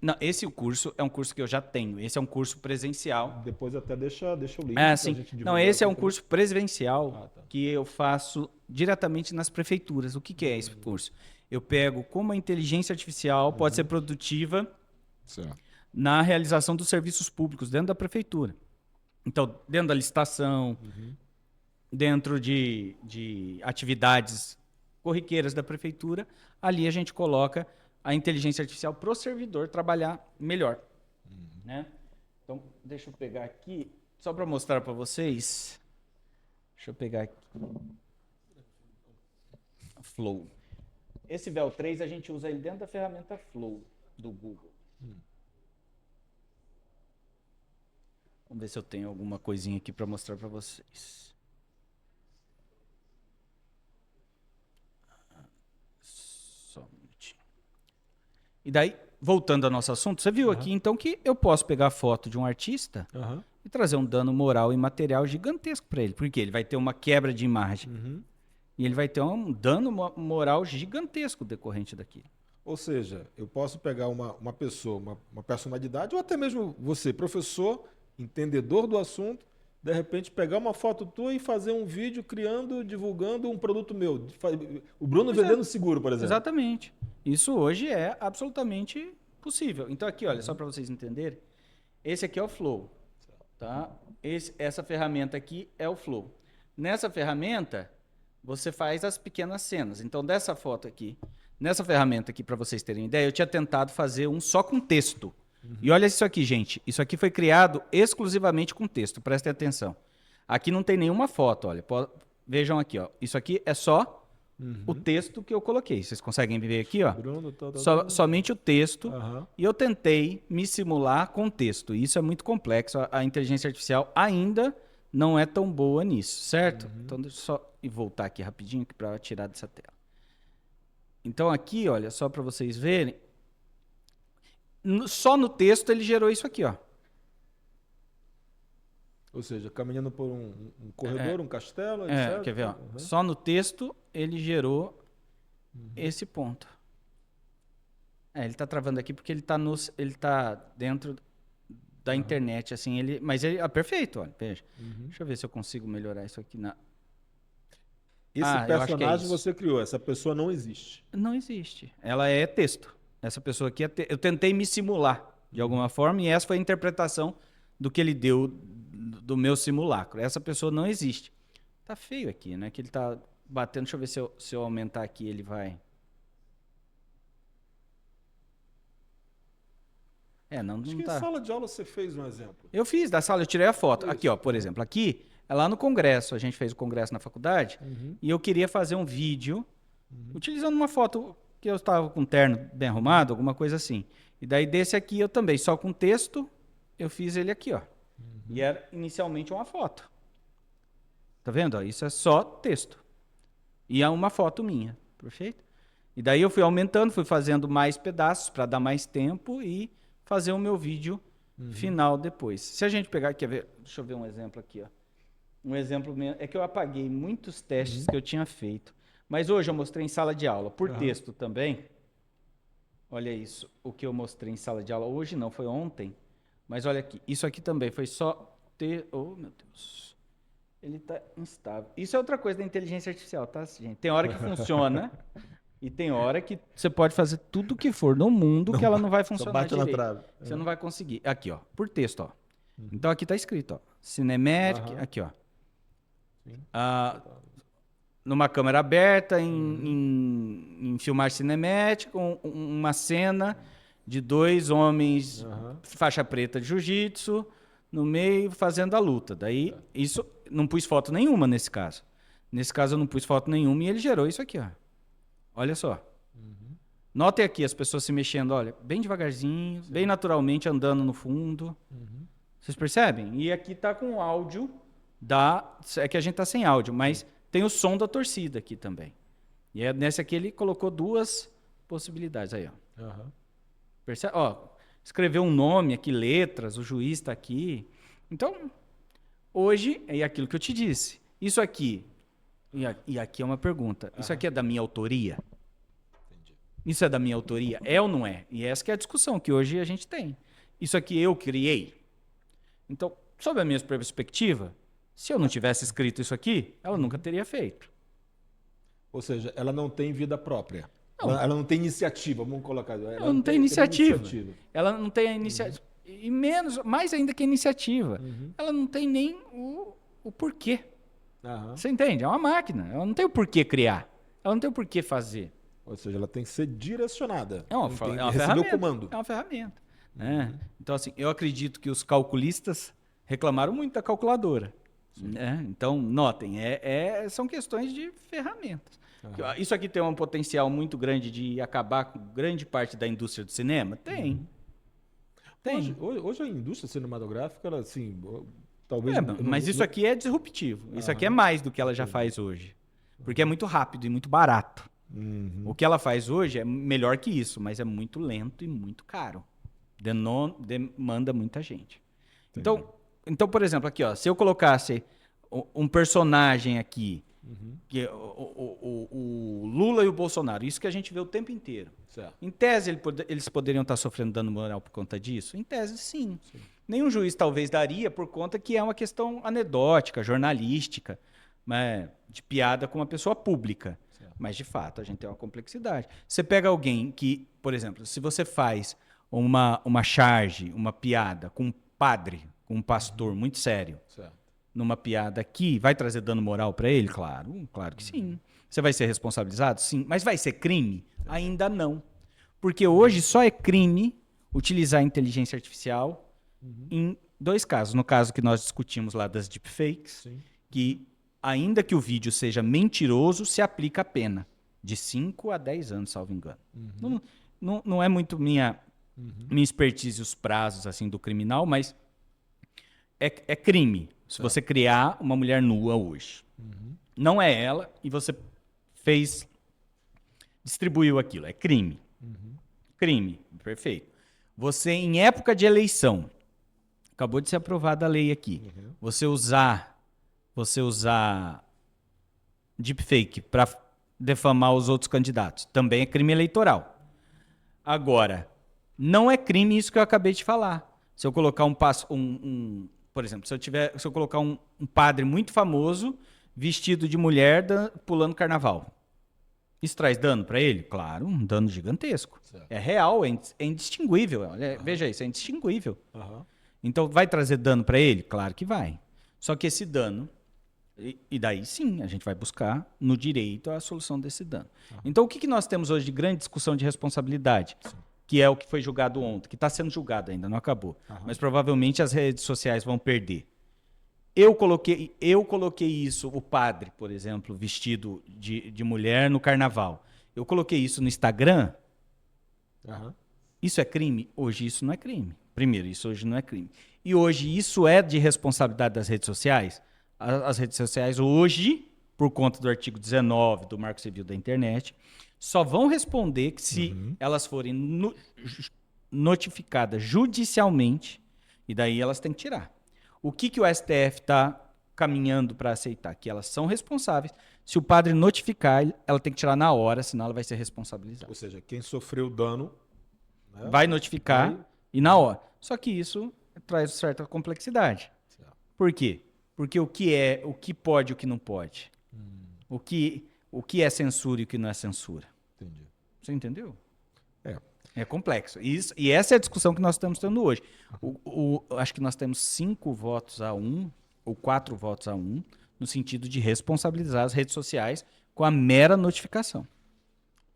Não, esse curso é um curso que eu já tenho. Esse é um curso presencial. Depois até deixa o link. Sim. Não, esse é um curso presencial que eu faço diretamente nas prefeituras. O que é esse curso? Eu pego como a inteligência artificial pode ser produtiva na realização dos serviços públicos dentro da prefeitura. Então, dentro da licitação, dentro de atividades corriqueiras da prefeitura, ali a gente coloca a inteligência artificial para o servidor trabalhar melhor. Né? Então, deixa eu pegar aqui, só para mostrar para vocês. Deixa eu pegar aqui. Flow. Esse véu 3 a gente usa ele dentro da ferramenta Flow do Google. Vamos ver se eu tenho alguma coisinha aqui para mostrar para vocês. Só um minutinho. E daí, voltando ao nosso assunto, você viu aqui então que eu posso pegar a foto de um artista e trazer um dano moral e material gigantesco para ele. Porque ele vai ter uma quebra de imagem. E ele vai ter um dano moral gigantesco decorrente daquilo. Ou seja, eu posso pegar uma pessoa, uma personalidade, ou até mesmo você, professor, entendedor do assunto, de repente pegar uma foto tua e fazer um vídeo divulgando um produto meu. O Bruno vendendo seguro, por exemplo. Exatamente. Isso hoje é absolutamente possível. Então aqui, olha, só para vocês entenderem, esse aqui é o Flow. Tá? Essa ferramenta aqui é o Flow. Nessa ferramenta, você faz as pequenas cenas. Então, dessa foto aqui, nessa ferramenta aqui, para vocês terem ideia, eu tinha tentado fazer um só com texto. E olha isso aqui, gente. Isso aqui foi criado exclusivamente com texto. Prestem atenção. Aqui não tem nenhuma foto, olha. Vejam aqui, ó. Isso aqui é só o texto que eu coloquei. Vocês conseguem ver aqui, ó? Somente o texto. E eu tentei me simular com texto. E isso é muito complexo. A inteligência artificial ainda não é tão boa nisso, certo? Então, deixa eu só voltar aqui rapidinho para tirar dessa tela. Então, aqui, olha, só para vocês verem, só no texto ele gerou isso aqui, ó. Ou seja, caminhando por um corredor, um castelo, etc. Quer ver, ó? Só no texto ele gerou esse ponto. Ele está travando aqui porque ele tá dentro da internet, assim, mas ele perfeito, olha, veja. Deixa eu ver se eu consigo melhorar isso aqui Esse personagem você criou, essa pessoa não existe. Não existe. Ela é texto. Essa pessoa aqui eu tentei me simular de alguma forma e essa foi a interpretação do que ele deu do meu simulacro. Essa pessoa não existe. Tá feio aqui, né? Que ele tá batendo. Deixa eu ver se eu aumentar aqui, ele vai. Não Acho que tá. em sala de aula você fez um exemplo. Eu fiz da sala, eu tirei a foto. Aqui, ó, por exemplo, aqui é lá no congresso. A gente fez o congresso na faculdade e eu queria fazer um vídeo utilizando uma foto que eu estava com um terno bem arrumado, alguma coisa assim. E daí desse aqui eu também, só com texto, eu fiz ele aqui, ó. E era inicialmente uma foto. Tá vendo? Ó, isso é só texto. E é uma foto minha, perfeito? E daí eu fui aumentando, fui fazendo mais pedaços para dar mais tempo e fazer o meu vídeo final depois. Se a gente pegar, quer ver? Deixa eu ver um exemplo aqui, ó. Um exemplo é que eu apaguei muitos testes que eu tinha feito. Mas hoje eu mostrei em sala de aula, por texto também. Olha isso, o que eu mostrei em sala de aula. Hoje não, foi ontem. Mas olha aqui, isso aqui também foi só ter... Oh, meu Deus. Ele tá instável. Isso é outra coisa da inteligência artificial, tá, gente? Tem hora que funciona e tem hora que você pode fazer tudo o que for no mundo que ela não vai funcionar bate na direito. trave. Você não vai conseguir. Aqui, ó, por texto, ó. Então aqui tá escrito, ó. Cinematic, aqui, ó. Numa câmera aberta, em filmar cinemática, uma cena de 2 homens faixa preta de jiu-jitsu no meio fazendo a luta. Daí, isso, não pus foto nenhuma nesse caso. Nesse caso eu não pus foto nenhuma e ele gerou isso aqui, ó. Olha só. Notem aqui as pessoas se mexendo, olha, bem devagarzinho, bem naturalmente andando no fundo. Vocês percebem? E aqui tá com áudio é que a gente tá sem áudio, mas tem o som da torcida aqui também. E nesse aqui ele colocou 2 possibilidades aí, ó. Percebe? Ó, escreveu um nome aqui, letras, o juiz está aqui. Então, hoje é aquilo que eu te disse. Isso aqui, e aqui é uma pergunta, isso aqui é da minha autoria? Entendi. Isso é da minha autoria? É ou não é? E essa que é a discussão que hoje a gente tem. Isso aqui eu criei? Então, sob a minha perspectiva, se eu não tivesse escrito isso aqui, ela nunca teria feito. Ou seja, ela não tem vida própria. Não. Ela não tem iniciativa, vamos colocar. Ela não tem iniciativa. Ela não tem a iniciativa. E mais ainda que a iniciativa. Ela não tem nem o porquê. Você entende? É uma máquina. Ela não tem o porquê criar. Ela não tem o porquê fazer. Ou seja, ela tem que ser direcionada. É uma receber ferramenta. o comando. É uma ferramenta. Então, assim, eu acredito que os calculistas reclamaram muito da calculadora. Então, notem, são questões de ferramentas. Isso aqui tem um potencial muito grande de acabar com grande parte da indústria do cinema? Tem. Tem. Hoje a indústria cinematográfica, ela, assim, talvez... Mas isso aqui é disruptivo. Isso aqui é mais do que ela já faz hoje. Porque é muito rápido e muito barato. O que ela faz hoje é melhor que isso, mas é muito lento e muito caro. Demanda muita gente. Então, por exemplo, aqui, ó, se eu colocasse um personagem aqui, que é o Lula e o Bolsonaro, isso que a gente vê o tempo inteiro. Certo. Em tese, eles poderiam estar sofrendo dano moral por conta disso? Em tese, sim. Nenhum juiz talvez daria por conta que é uma questão anedótica, jornalística, né, de piada com uma pessoa pública. Certo. Mas, de fato, a gente tem uma complexidade. Você pega alguém que, por exemplo, se você faz uma charge, uma piada com um padre, com um pastor muito sério, certo, numa piada aqui, vai trazer dano moral para ele? Claro que sim. Você vai ser responsabilizado? Sim. Mas vai ser crime? Ainda não. Porque hoje só é crime utilizar inteligência artificial em 2 casos. No caso que nós discutimos lá das deepfakes, que ainda que o vídeo seja mentiroso, se aplica a pena de 5 a 10 anos, salvo engano. Não é muito minha expertise os prazos assim do criminal, mas é crime se você criar uma mulher nua hoje. Não é ela e você distribuiu aquilo. É crime. Crime, perfeito. Você, em época de eleição, acabou de ser aprovada a lei aqui, você usar deepfake para defamar os outros candidatos, também é crime eleitoral. Agora, não é crime isso que eu acabei de falar. Se eu colocar por exemplo, se eu colocar um padre muito famoso vestido de mulher pulando carnaval, isso traz dano para ele? Claro, um dano gigantesco. Certo. É real, é indistinguível. Veja isso, é indistinguível. Então, vai trazer dano para ele? Claro que vai. Só que esse dano, e daí sim, a gente vai buscar no direito a solução desse dano. Então, o que nós temos hoje de grande discussão de responsabilidade? Sim. Que é o que foi julgado ontem, que está sendo julgado ainda, não acabou. Mas provavelmente as redes sociais vão perder. Eu coloquei isso, o padre, por exemplo, vestido de mulher no carnaval. Eu coloquei isso no Instagram. Isso é crime? Hoje isso não é crime. Primeiro, isso hoje não é crime. E hoje isso é de responsabilidade das redes sociais? as redes sociais hoje, por conta do artigo 19 do Marco Civil da Internet, só vão responder que se elas forem notificadas judicialmente, e daí elas têm que tirar. O que o STF está caminhando para aceitar? Que elas são responsáveis. Se o padre notificar, ela tem que tirar na hora, senão ela vai ser responsabilizada. Ou seja, quem sofreu dano, né, vai notificar e na hora. Só que isso traz certa complexidade. Certo. Por quê? Porque o que pode e o que não pode. O que é censura e o que não é censura. Entendi. Você entendeu? É. complexo. E essa é a discussão que nós estamos tendo hoje. Acho que nós temos 5 votos a 1, ou 4 votos a 1, no sentido de responsabilizar as redes sociais com a mera notificação.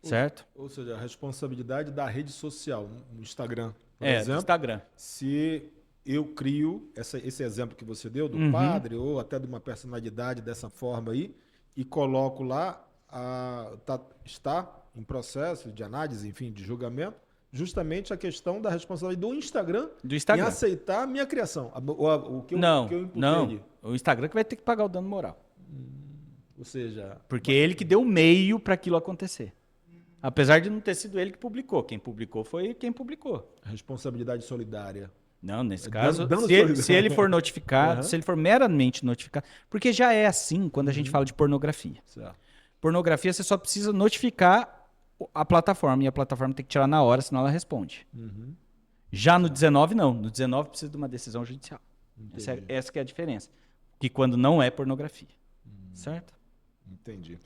Certo? Ou seja, a responsabilidade da rede social, no Instagram, por Do exemplo. Instagram. Se eu crio esse exemplo que você deu, do padre, ou até de uma personalidade dessa forma aí, e coloco lá, está em processo de análise, enfim, de julgamento, justamente a questão da responsabilidade do Instagram, em aceitar a minha criação, o que eu imputei ali. O Instagram que vai ter que pagar o dano moral. Ou seja... Porque ele que deu o meio para aquilo acontecer. Apesar de não ter sido ele que publicou. Quem publicou foi quem publicou. Responsabilidade solidária. Não, nesse caso, dano se ele for notificado, se ele for meramente notificado, porque já é assim quando a gente fala de pornografia. Certo. Pornografia, você só precisa notificar a plataforma, e a plataforma tem que tirar na hora, senão ela responde. Já no 19, não. No 19 precisa de uma decisão judicial. Essa que é a diferença. Que quando não é pornografia. Certo? Entendi.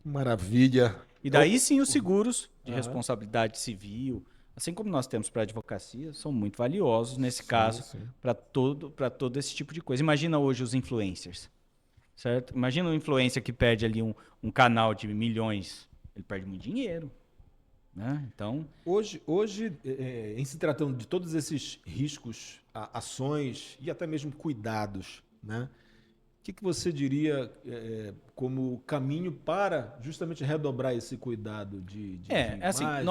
Maravilha. E daí sim os seguros de responsabilidade civil, assim como nós temos para a advocacia, são muito valiosos nesse caso para todo esse tipo de coisa. Imagina hoje os influencers, certo? Imagina um influencer que perde ali um canal de milhões, ele perde muito dinheiro, né? Então, hoje em se tratando de todos esses riscos, ações e até mesmo cuidados, né? O que você diria como caminho para justamente redobrar esse cuidado de assim, imagem,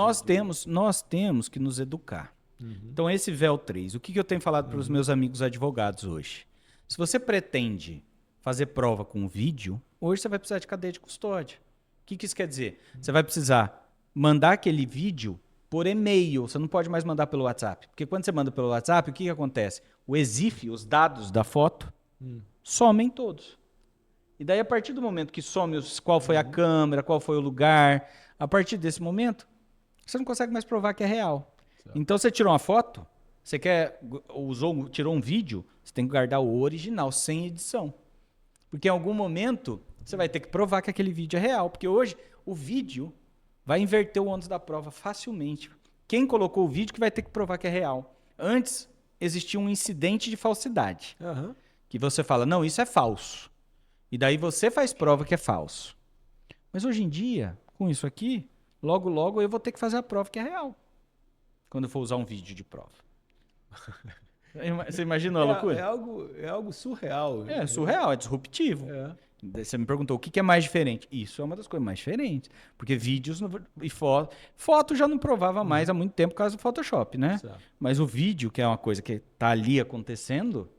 nós temos que nos educar. Então, esse véu 3, o que eu tenho falado para os meus amigos advogados hoje? Se você pretende fazer prova com vídeo, hoje você vai precisar de cadeia de custódia. O que isso quer dizer? Você vai precisar mandar aquele vídeo por e-mail, você não pode mais mandar pelo WhatsApp. Porque quando você manda pelo WhatsApp, o que acontece? O EXIF, os dados da foto, somem todos. E daí, a partir do momento que some qual foi a câmera, qual foi o lugar, a partir desse momento, você não consegue mais provar que é real. Certo. Então, você tirou uma foto, você tirou um vídeo, você tem que guardar o original, sem edição. Porque em algum momento, você vai ter que provar que aquele vídeo é real. Porque hoje, o vídeo vai inverter o ônus da prova facilmente. Quem colocou o vídeo que vai ter que provar que é real. Antes, existia um incidente de falsidade. Que você fala, não, isso é falso. E daí você faz prova que é falso. Mas hoje em dia, com isso aqui, logo eu vou ter que fazer a prova que é real. Quando eu for usar um vídeo de prova. Você imaginou a loucura? É algo surreal. É surreal, é disruptivo. Você me perguntou o que é mais diferente. Isso é uma das coisas mais diferentes. Porque vídeos e foto já não provava mais há muito tempo por causa do Photoshop, né? Certo. Mas o vídeo, que é uma coisa que está ali acontecendo,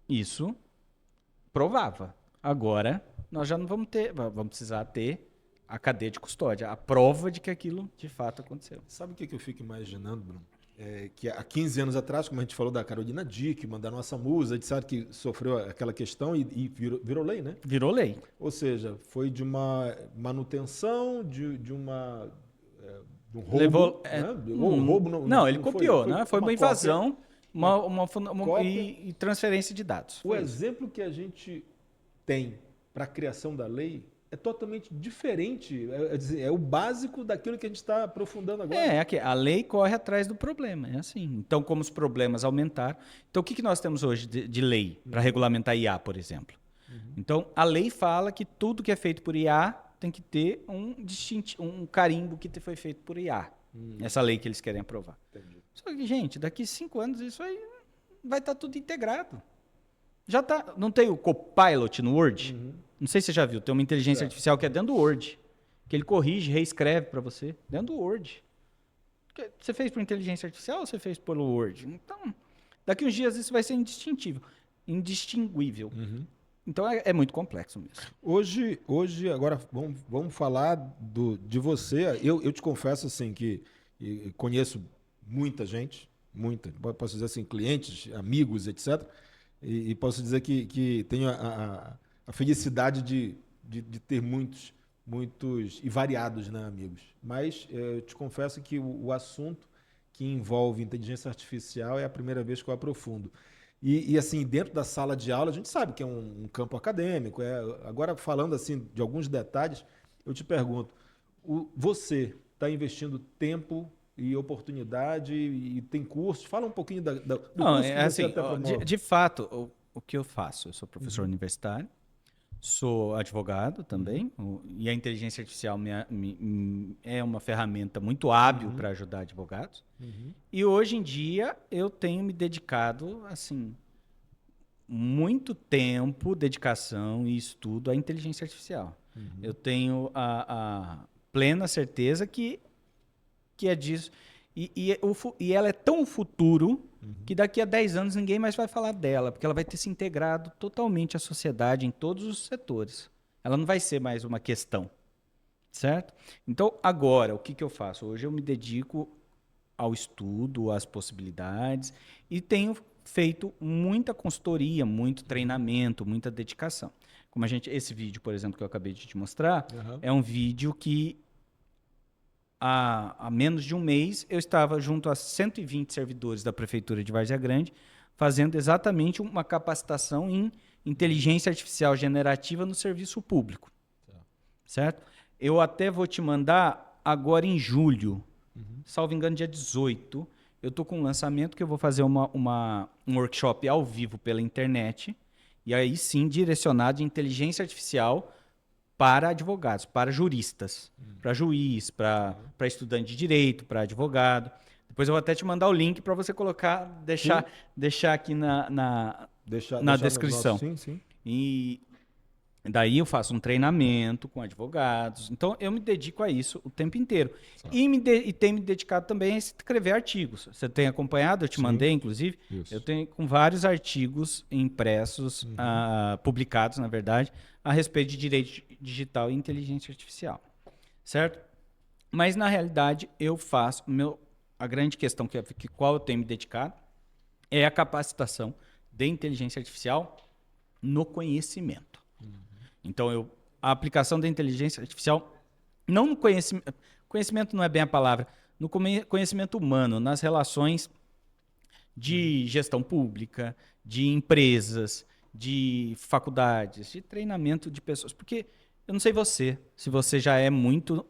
isso provava. Agora, nós já não vamos precisar ter a cadeia de custódia, a prova de que aquilo de fato aconteceu. Sabe o que eu fico imaginando, Bruno? Que há 15 anos atrás, como a gente falou da Carolina Dick, da nossa musa, etc., que sofreu aquela questão e virou lei, né? Virou lei. Ou seja, foi de uma manutenção, de um roubo. Levou, roubo não, ele copiou, né? Foi uma invasão cópia, e transferência de dados. O exemplo que a gente tem para a criação da lei é totalmente diferente, é o básico daquilo que a gente está aprofundando agora. A lei corre atrás do problema, é assim. Então, como os problemas aumentaram... Então, o que nós temos hoje de lei para regulamentar IA, por exemplo? Então, a lei fala que tudo que é feito por IA tem que ter um carimbo que foi feito por IA. Essa lei que eles querem aprovar. Entendi. Só que, gente, daqui 5 anos isso aí vai estar tudo integrado. Já tá, não tem o Copilot no Word? Não sei se você já viu, tem uma inteligência artificial que é dentro do Word, que ele corrige, reescreve para você, dentro do Word. Você fez por inteligência artificial ou você fez pelo Word? Então, daqui uns dias isso vai ser indistinguível. Então é muito complexo mesmo. Hoje agora vamos falar de você. Eu te confesso assim que conheço muita gente, posso dizer assim, clientes, amigos, etc. E posso dizer que tenho a felicidade de ter muitos e variados, né, amigos. Mas eu te confesso que o assunto que envolve inteligência artificial é a primeira vez que eu aprofundo. Assim, dentro da sala de aula, a gente sabe que é um campo acadêmico. Agora, falando assim de alguns detalhes, eu te pergunto, você está investindo tempo e oportunidade e tem cursos? Fala um pouquinho do Não, curso que você assim, até promove. de fato, o que eu faço? Eu sou professor universitário, sou advogado também, e a inteligência artificial é uma ferramenta muito hábil para ajudar advogados. E hoje em dia eu tenho me dedicado, assim, muito tempo, dedicação e estudo à inteligência artificial. Eu tenho a plena certeza que é disso. E ela é tão futuro que daqui a 10 anos ninguém mais vai falar dela, porque ela vai ter se integrado totalmente à sociedade em todos os setores. Ela não vai ser mais uma questão, certo? Então, agora, o que eu faço? Hoje eu me dedico ao estudo, às possibilidades, e tenho feito muita consultoria, muito treinamento, muita dedicação. Como esse vídeo, por exemplo, que eu acabei de te mostrar, é um vídeo que há menos de um mês, eu estava junto a 120 servidores da Prefeitura de Várzea Grande, fazendo exatamente uma capacitação em inteligência artificial generativa no serviço público. Certo? Eu até vou te mandar agora em julho, salvo engano, dia 18, eu estou com um lançamento que eu vou fazer um workshop ao vivo pela internet, e aí sim direcionado de inteligência artificial para advogados, para juristas, para juiz, para estudante de direito, para advogado. Depois eu vou até te mandar o link para você colocar, deixar aqui na descrição. Sim. E daí eu faço um treinamento com advogados. Então eu me dedico a isso o tempo inteiro. E tenho me dedicado também a escrever artigos. Você tem acompanhado? Eu te mandei, inclusive. Isso. Eu tenho com vários artigos impressos, publicados, na verdade, a respeito de direito digital e inteligência artificial. Certo? Mas, na realidade, eu faço... A grande questão qual eu tenho me dedicado é a capacitação de inteligência artificial no conhecimento. Então, a aplicação da inteligência artificial, não no conhecimento não é bem a palavra, no conhecimento humano, nas relações de gestão pública, de empresas, de faculdades, de treinamento de pessoas. Porque eu não sei se você já é muito,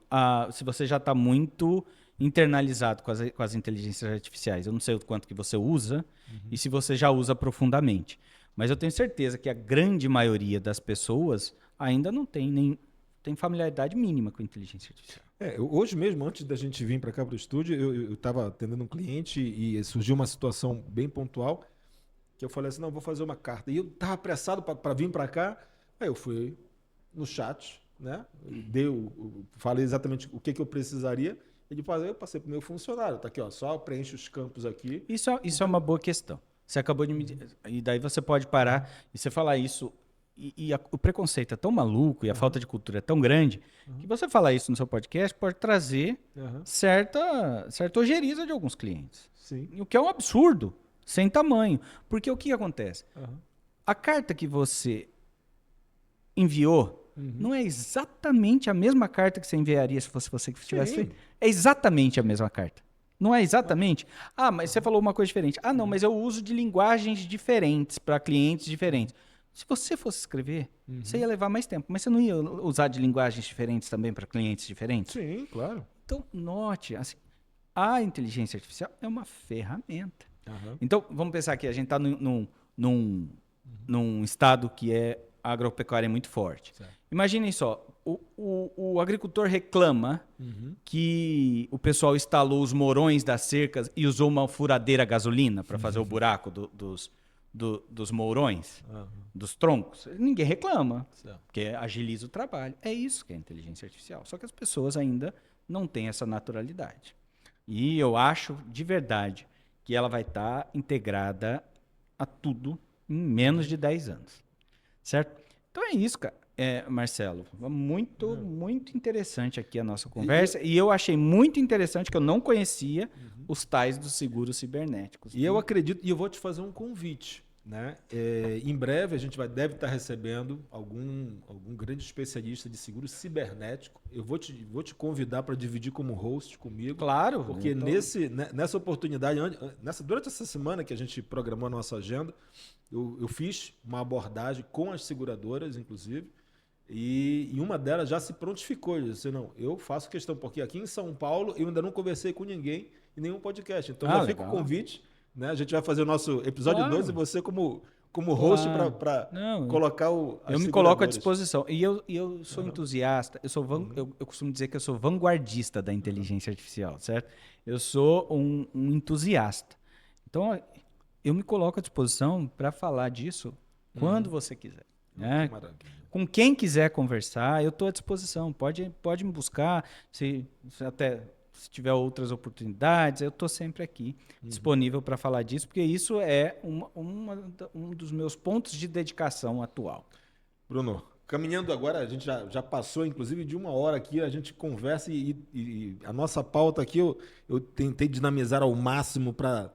se você já está muito internalizado com as inteligências artificiais. Eu não sei o quanto que você usa e se você já usa profundamente. Mas eu tenho certeza que a grande maioria das pessoas ainda não tem familiaridade mínima com inteligência artificial. Hoje mesmo, antes da gente vir para cá para o estúdio, eu estava atendendo um cliente e surgiu uma situação bem pontual que eu falei assim, não, vou fazer uma carta. E eu estava apressado para vir para cá, aí eu fui no chat, né? Falei exatamente o que eu precisaria. Ele falou, eu passei para o meu funcionário, tá aqui, ó, só preenche os campos aqui. Isso é uma boa questão. Você acabou de me... E daí você pode parar e você falar isso. O preconceito é tão maluco e a falta de cultura é tão grande que você falar isso no seu podcast pode trazer certa ojeriza de alguns clientes. Sim. O que é um absurdo, sem tamanho. Porque o que acontece? A carta que você enviou não é exatamente a mesma carta que você enviaria se fosse você que tivesse feito. É exatamente a mesma carta. Não é exatamente? Mas você falou uma coisa diferente. Não, mas eu uso de linguagens diferentes para clientes diferentes. Se você fosse escrever, você ia levar mais tempo. Mas você não ia usar de linguagens diferentes também para clientes diferentes? Sim, claro. Então, note, assim, a inteligência artificial é uma ferramenta. Então, vamos pensar que a gente está num estado que a agropecuária é muito forte. Certo. Imaginem só, o agricultor reclama que o pessoal instalou os morões das cercas e usou uma furadeira a gasolina para fazer o buraco dos mourões, dos troncos. Ninguém reclama, porque agiliza o trabalho. É isso que é inteligência artificial. Só que as pessoas ainda não têm essa naturalidade. E eu acho, de verdade, que ela vai estar integrada a tudo em menos de 10 anos. Certo? Então é isso, cara. Marcelo, muito interessante aqui a nossa conversa. E eu achei muito interessante que eu não conhecia os tais dos seguros cibernéticos. E eu acredito, e eu vou te fazer um convite, né? Em breve a gente deve estar recebendo algum grande especialista de seguro cibernético. Eu vou te convidar para dividir como host comigo. Claro. Porque nessa oportunidade, durante essa semana que a gente programou a nossa agenda, eu fiz uma abordagem com as seguradoras, inclusive, e uma delas já se prontificou. Eu disse, não, eu faço questão, porque aqui em São Paulo eu ainda não conversei com ninguém em nenhum podcast. Então já fica o convite, né? A gente vai fazer o nosso episódio 2 e você como host para colocar eu me coloco à disposição. E eu sou entusiasta, eu costumo dizer que eu sou vanguardista da inteligência artificial, certo? Eu sou um entusiasta. Então, eu me coloco à disposição para falar disso quando você quiser. Né? Com quem quiser conversar, eu estou à disposição. Pode me buscar, se tiver outras oportunidades, eu estou sempre aqui disponível para falar disso, porque isso é um dos meus pontos de dedicação atual. Bruno, caminhando agora, a gente já passou, inclusive, de 1 hora aqui, a gente conversa e a nossa pauta aqui, eu tentei dinamizar ao máximo para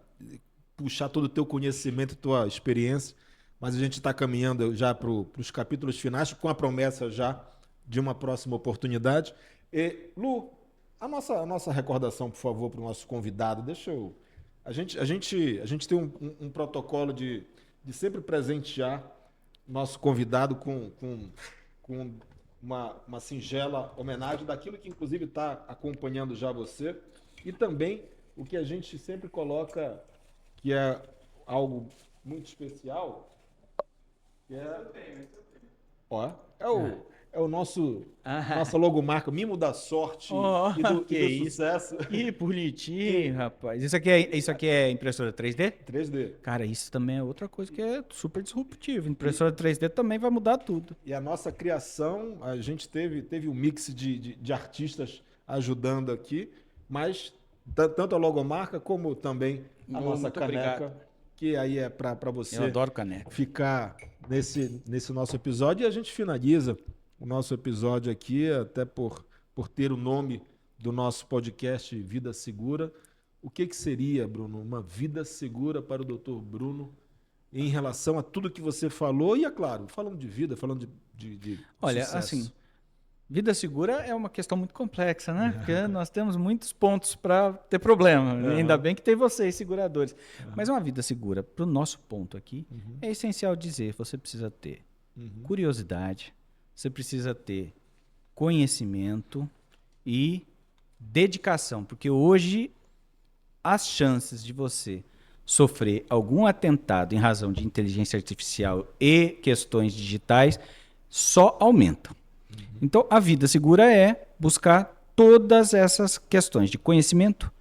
puxar todo o teu conhecimento, tua experiência, mas a gente está caminhando já para os capítulos finais, com a promessa já de uma próxima oportunidade. Lu, a nossa recordação, por favor, para o nosso convidado. A gente tem um protocolo de sempre presentear nosso convidado com uma singela homenagem daquilo que, inclusive, está acompanhando já você. E também o que a gente sempre coloca, que é algo muito especial, que é o nossa logomarca, Mimo da Sorte e do sucesso. Que bonitinho, rapaz. Isso aqui é impressora 3D? 3D. Cara, isso também é outra coisa que é super disruptiva. Impressora 3D também vai mudar tudo. E a nossa criação, a gente teve um mix de artistas ajudando aqui, mas tanto a logomarca como também a nossa caneca. Obrigado. Que aí é para você Eu adoro caneca. Ficar nesse nosso episódio. E a gente finaliza o nosso episódio aqui, até por ter o nome do nosso podcast Vida Segura. O que seria, Bruno, uma vida segura para o Dr. Bruno em relação a tudo que você falou? E, é claro, falando de vida, falando de Olha, sucesso. Assim, vida segura é uma questão muito complexa, né? Porque nós temos muitos pontos para ter problema. Ainda bem que tem vocês, seguradores. Mas uma vida segura, para o nosso ponto aqui, é essencial dizer, você precisa ter curiosidade, você precisa ter conhecimento e dedicação. Porque hoje, as chances de você sofrer algum atentado em razão de inteligência artificial e questões digitais só aumentam. Então, a vida segura é buscar todas essas questões de conhecimento,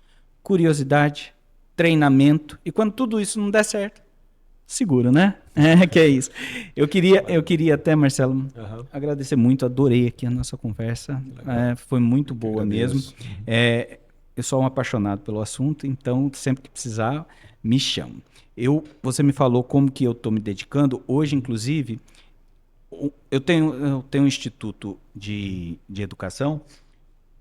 curiosidade, treinamento. E quando tudo isso não der certo, segura, né? Que é isso. Eu queria até, Marcelo, agradecer muito. Adorei aqui a nossa conversa. Foi muito boa mesmo. Eu sou um apaixonado pelo assunto, então sempre que precisar, me chama. Você me falou como que eu estou me dedicando. Hoje, inclusive, eu tenho um instituto de educação,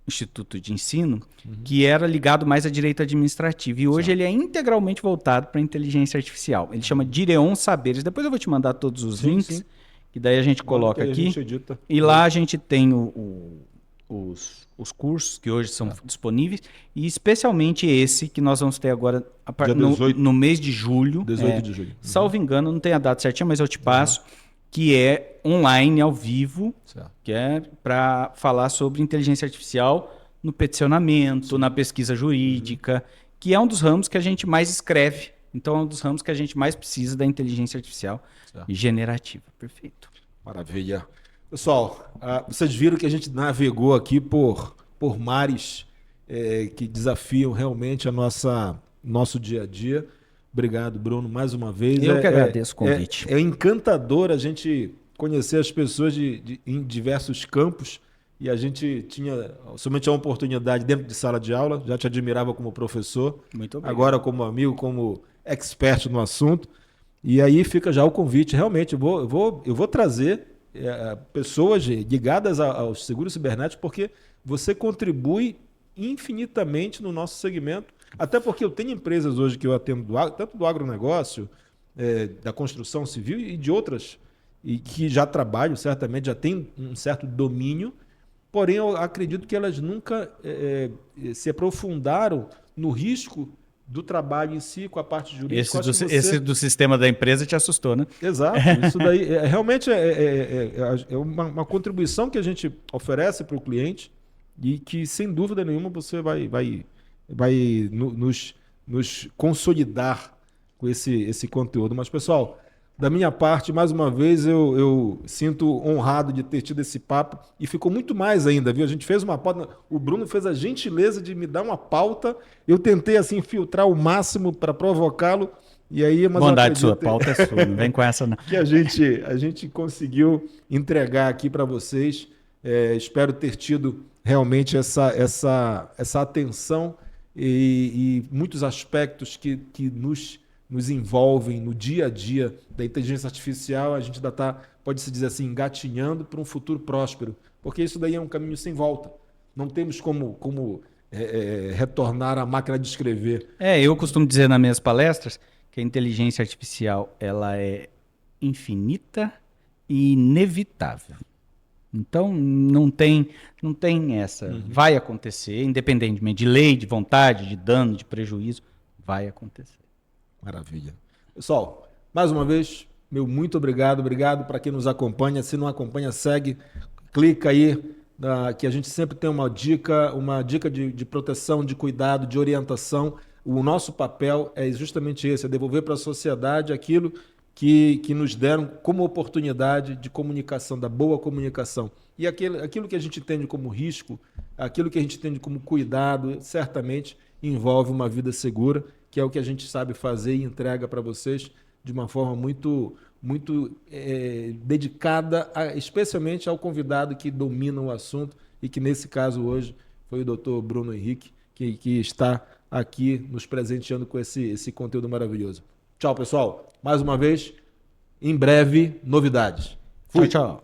instituto de ensino, que era ligado mais a direito administrativo. E hoje ele é integralmente voltado para a inteligência artificial. Ele chama Direon Saberes. Depois eu vou te mandar todos os links, que daí a gente coloca aqui. E lá a gente tem os cursos que hoje são disponíveis, e especialmente esse que nós vamos ter agora no mês de julho. 18 de julho. Salvo engano, não tem a data certinha, mas eu te passo. Que é online, ao vivo, que é para falar sobre inteligência artificial no peticionamento, na pesquisa jurídica, que é um dos ramos que a gente mais escreve. Então, é um dos ramos que a gente mais precisa da inteligência artificial e generativa. Perfeito. Maravilha. Pessoal, vocês viram que a gente navegou aqui por mares que desafiam realmente nosso dia a dia. Obrigado, Bruno, mais uma vez. Eu que agradeço o convite. É encantador a gente conhecer as pessoas em diversos campos, e a gente tinha somente a oportunidade dentro de sala de aula, já te admirava como professor, muito obrigado. Agora como amigo, como expert no assunto, e aí fica já o convite. Realmente, eu vou trazer pessoas ligadas aos seguros cibernéticos, porque você contribui infinitamente no nosso segmento. Até porque eu tenho empresas hoje que eu atendo, tanto do agronegócio, da construção civil e de outras, e que já trabalham, certamente já têm um certo domínio, porém eu acredito que elas nunca se aprofundaram no risco do trabalho em si, com a parte jurídica. Esse do sistema da empresa te assustou, né? Exato. Isso daí realmente é uma contribuição que a gente oferece para o cliente e que, sem dúvida nenhuma, você vai nos consolidar com esse conteúdo. Mas, pessoal, da minha parte, mais uma vez, eu sinto honrado de ter tido esse papo e ficou muito mais ainda, viu? A gente fez uma pauta, o Bruno fez a gentileza de me dar uma pauta, eu tentei, assim, filtrar o máximo para provocá-lo e aí... Mas bondade sua, pauta é sua, não vem com essa não. Que a gente conseguiu entregar aqui para vocês. Espero ter tido realmente essa atenção e muitos aspectos que nos envolvem no dia a dia da inteligência artificial. A gente ainda está, pode-se dizer assim, engatinhando para um futuro próspero, porque isso daí é um caminho sem volta. Não temos como retornar à máquina de escrever. Eu costumo dizer nas minhas palestras que a inteligência artificial ela é infinita e inevitável. Então, não tem essa. Vai acontecer, independentemente de lei, de vontade, de dano, de prejuízo, vai acontecer. Maravilha. Pessoal, mais uma vez, meu muito obrigado. Obrigado para quem nos acompanha. Se não acompanha, segue, clica aí, que a gente sempre tem uma dica de proteção, de cuidado, de orientação. O nosso papel é justamente esse, é devolver para a sociedade aquilo que nos deram como oportunidade de comunicação, da boa comunicação. E aquilo que a gente entende como risco, aquilo que a gente entende como cuidado, certamente envolve uma vida segura, que é o que a gente sabe fazer e entrega para vocês de uma forma muito dedicada, especialmente ao convidado que domina o assunto e que, nesse caso, hoje foi o Dr. Bruno Henrique, que está aqui nos presenteando com esse conteúdo maravilhoso. Tchau, pessoal. Mais uma vez, em breve, novidades. Fui. Tchau, tchau.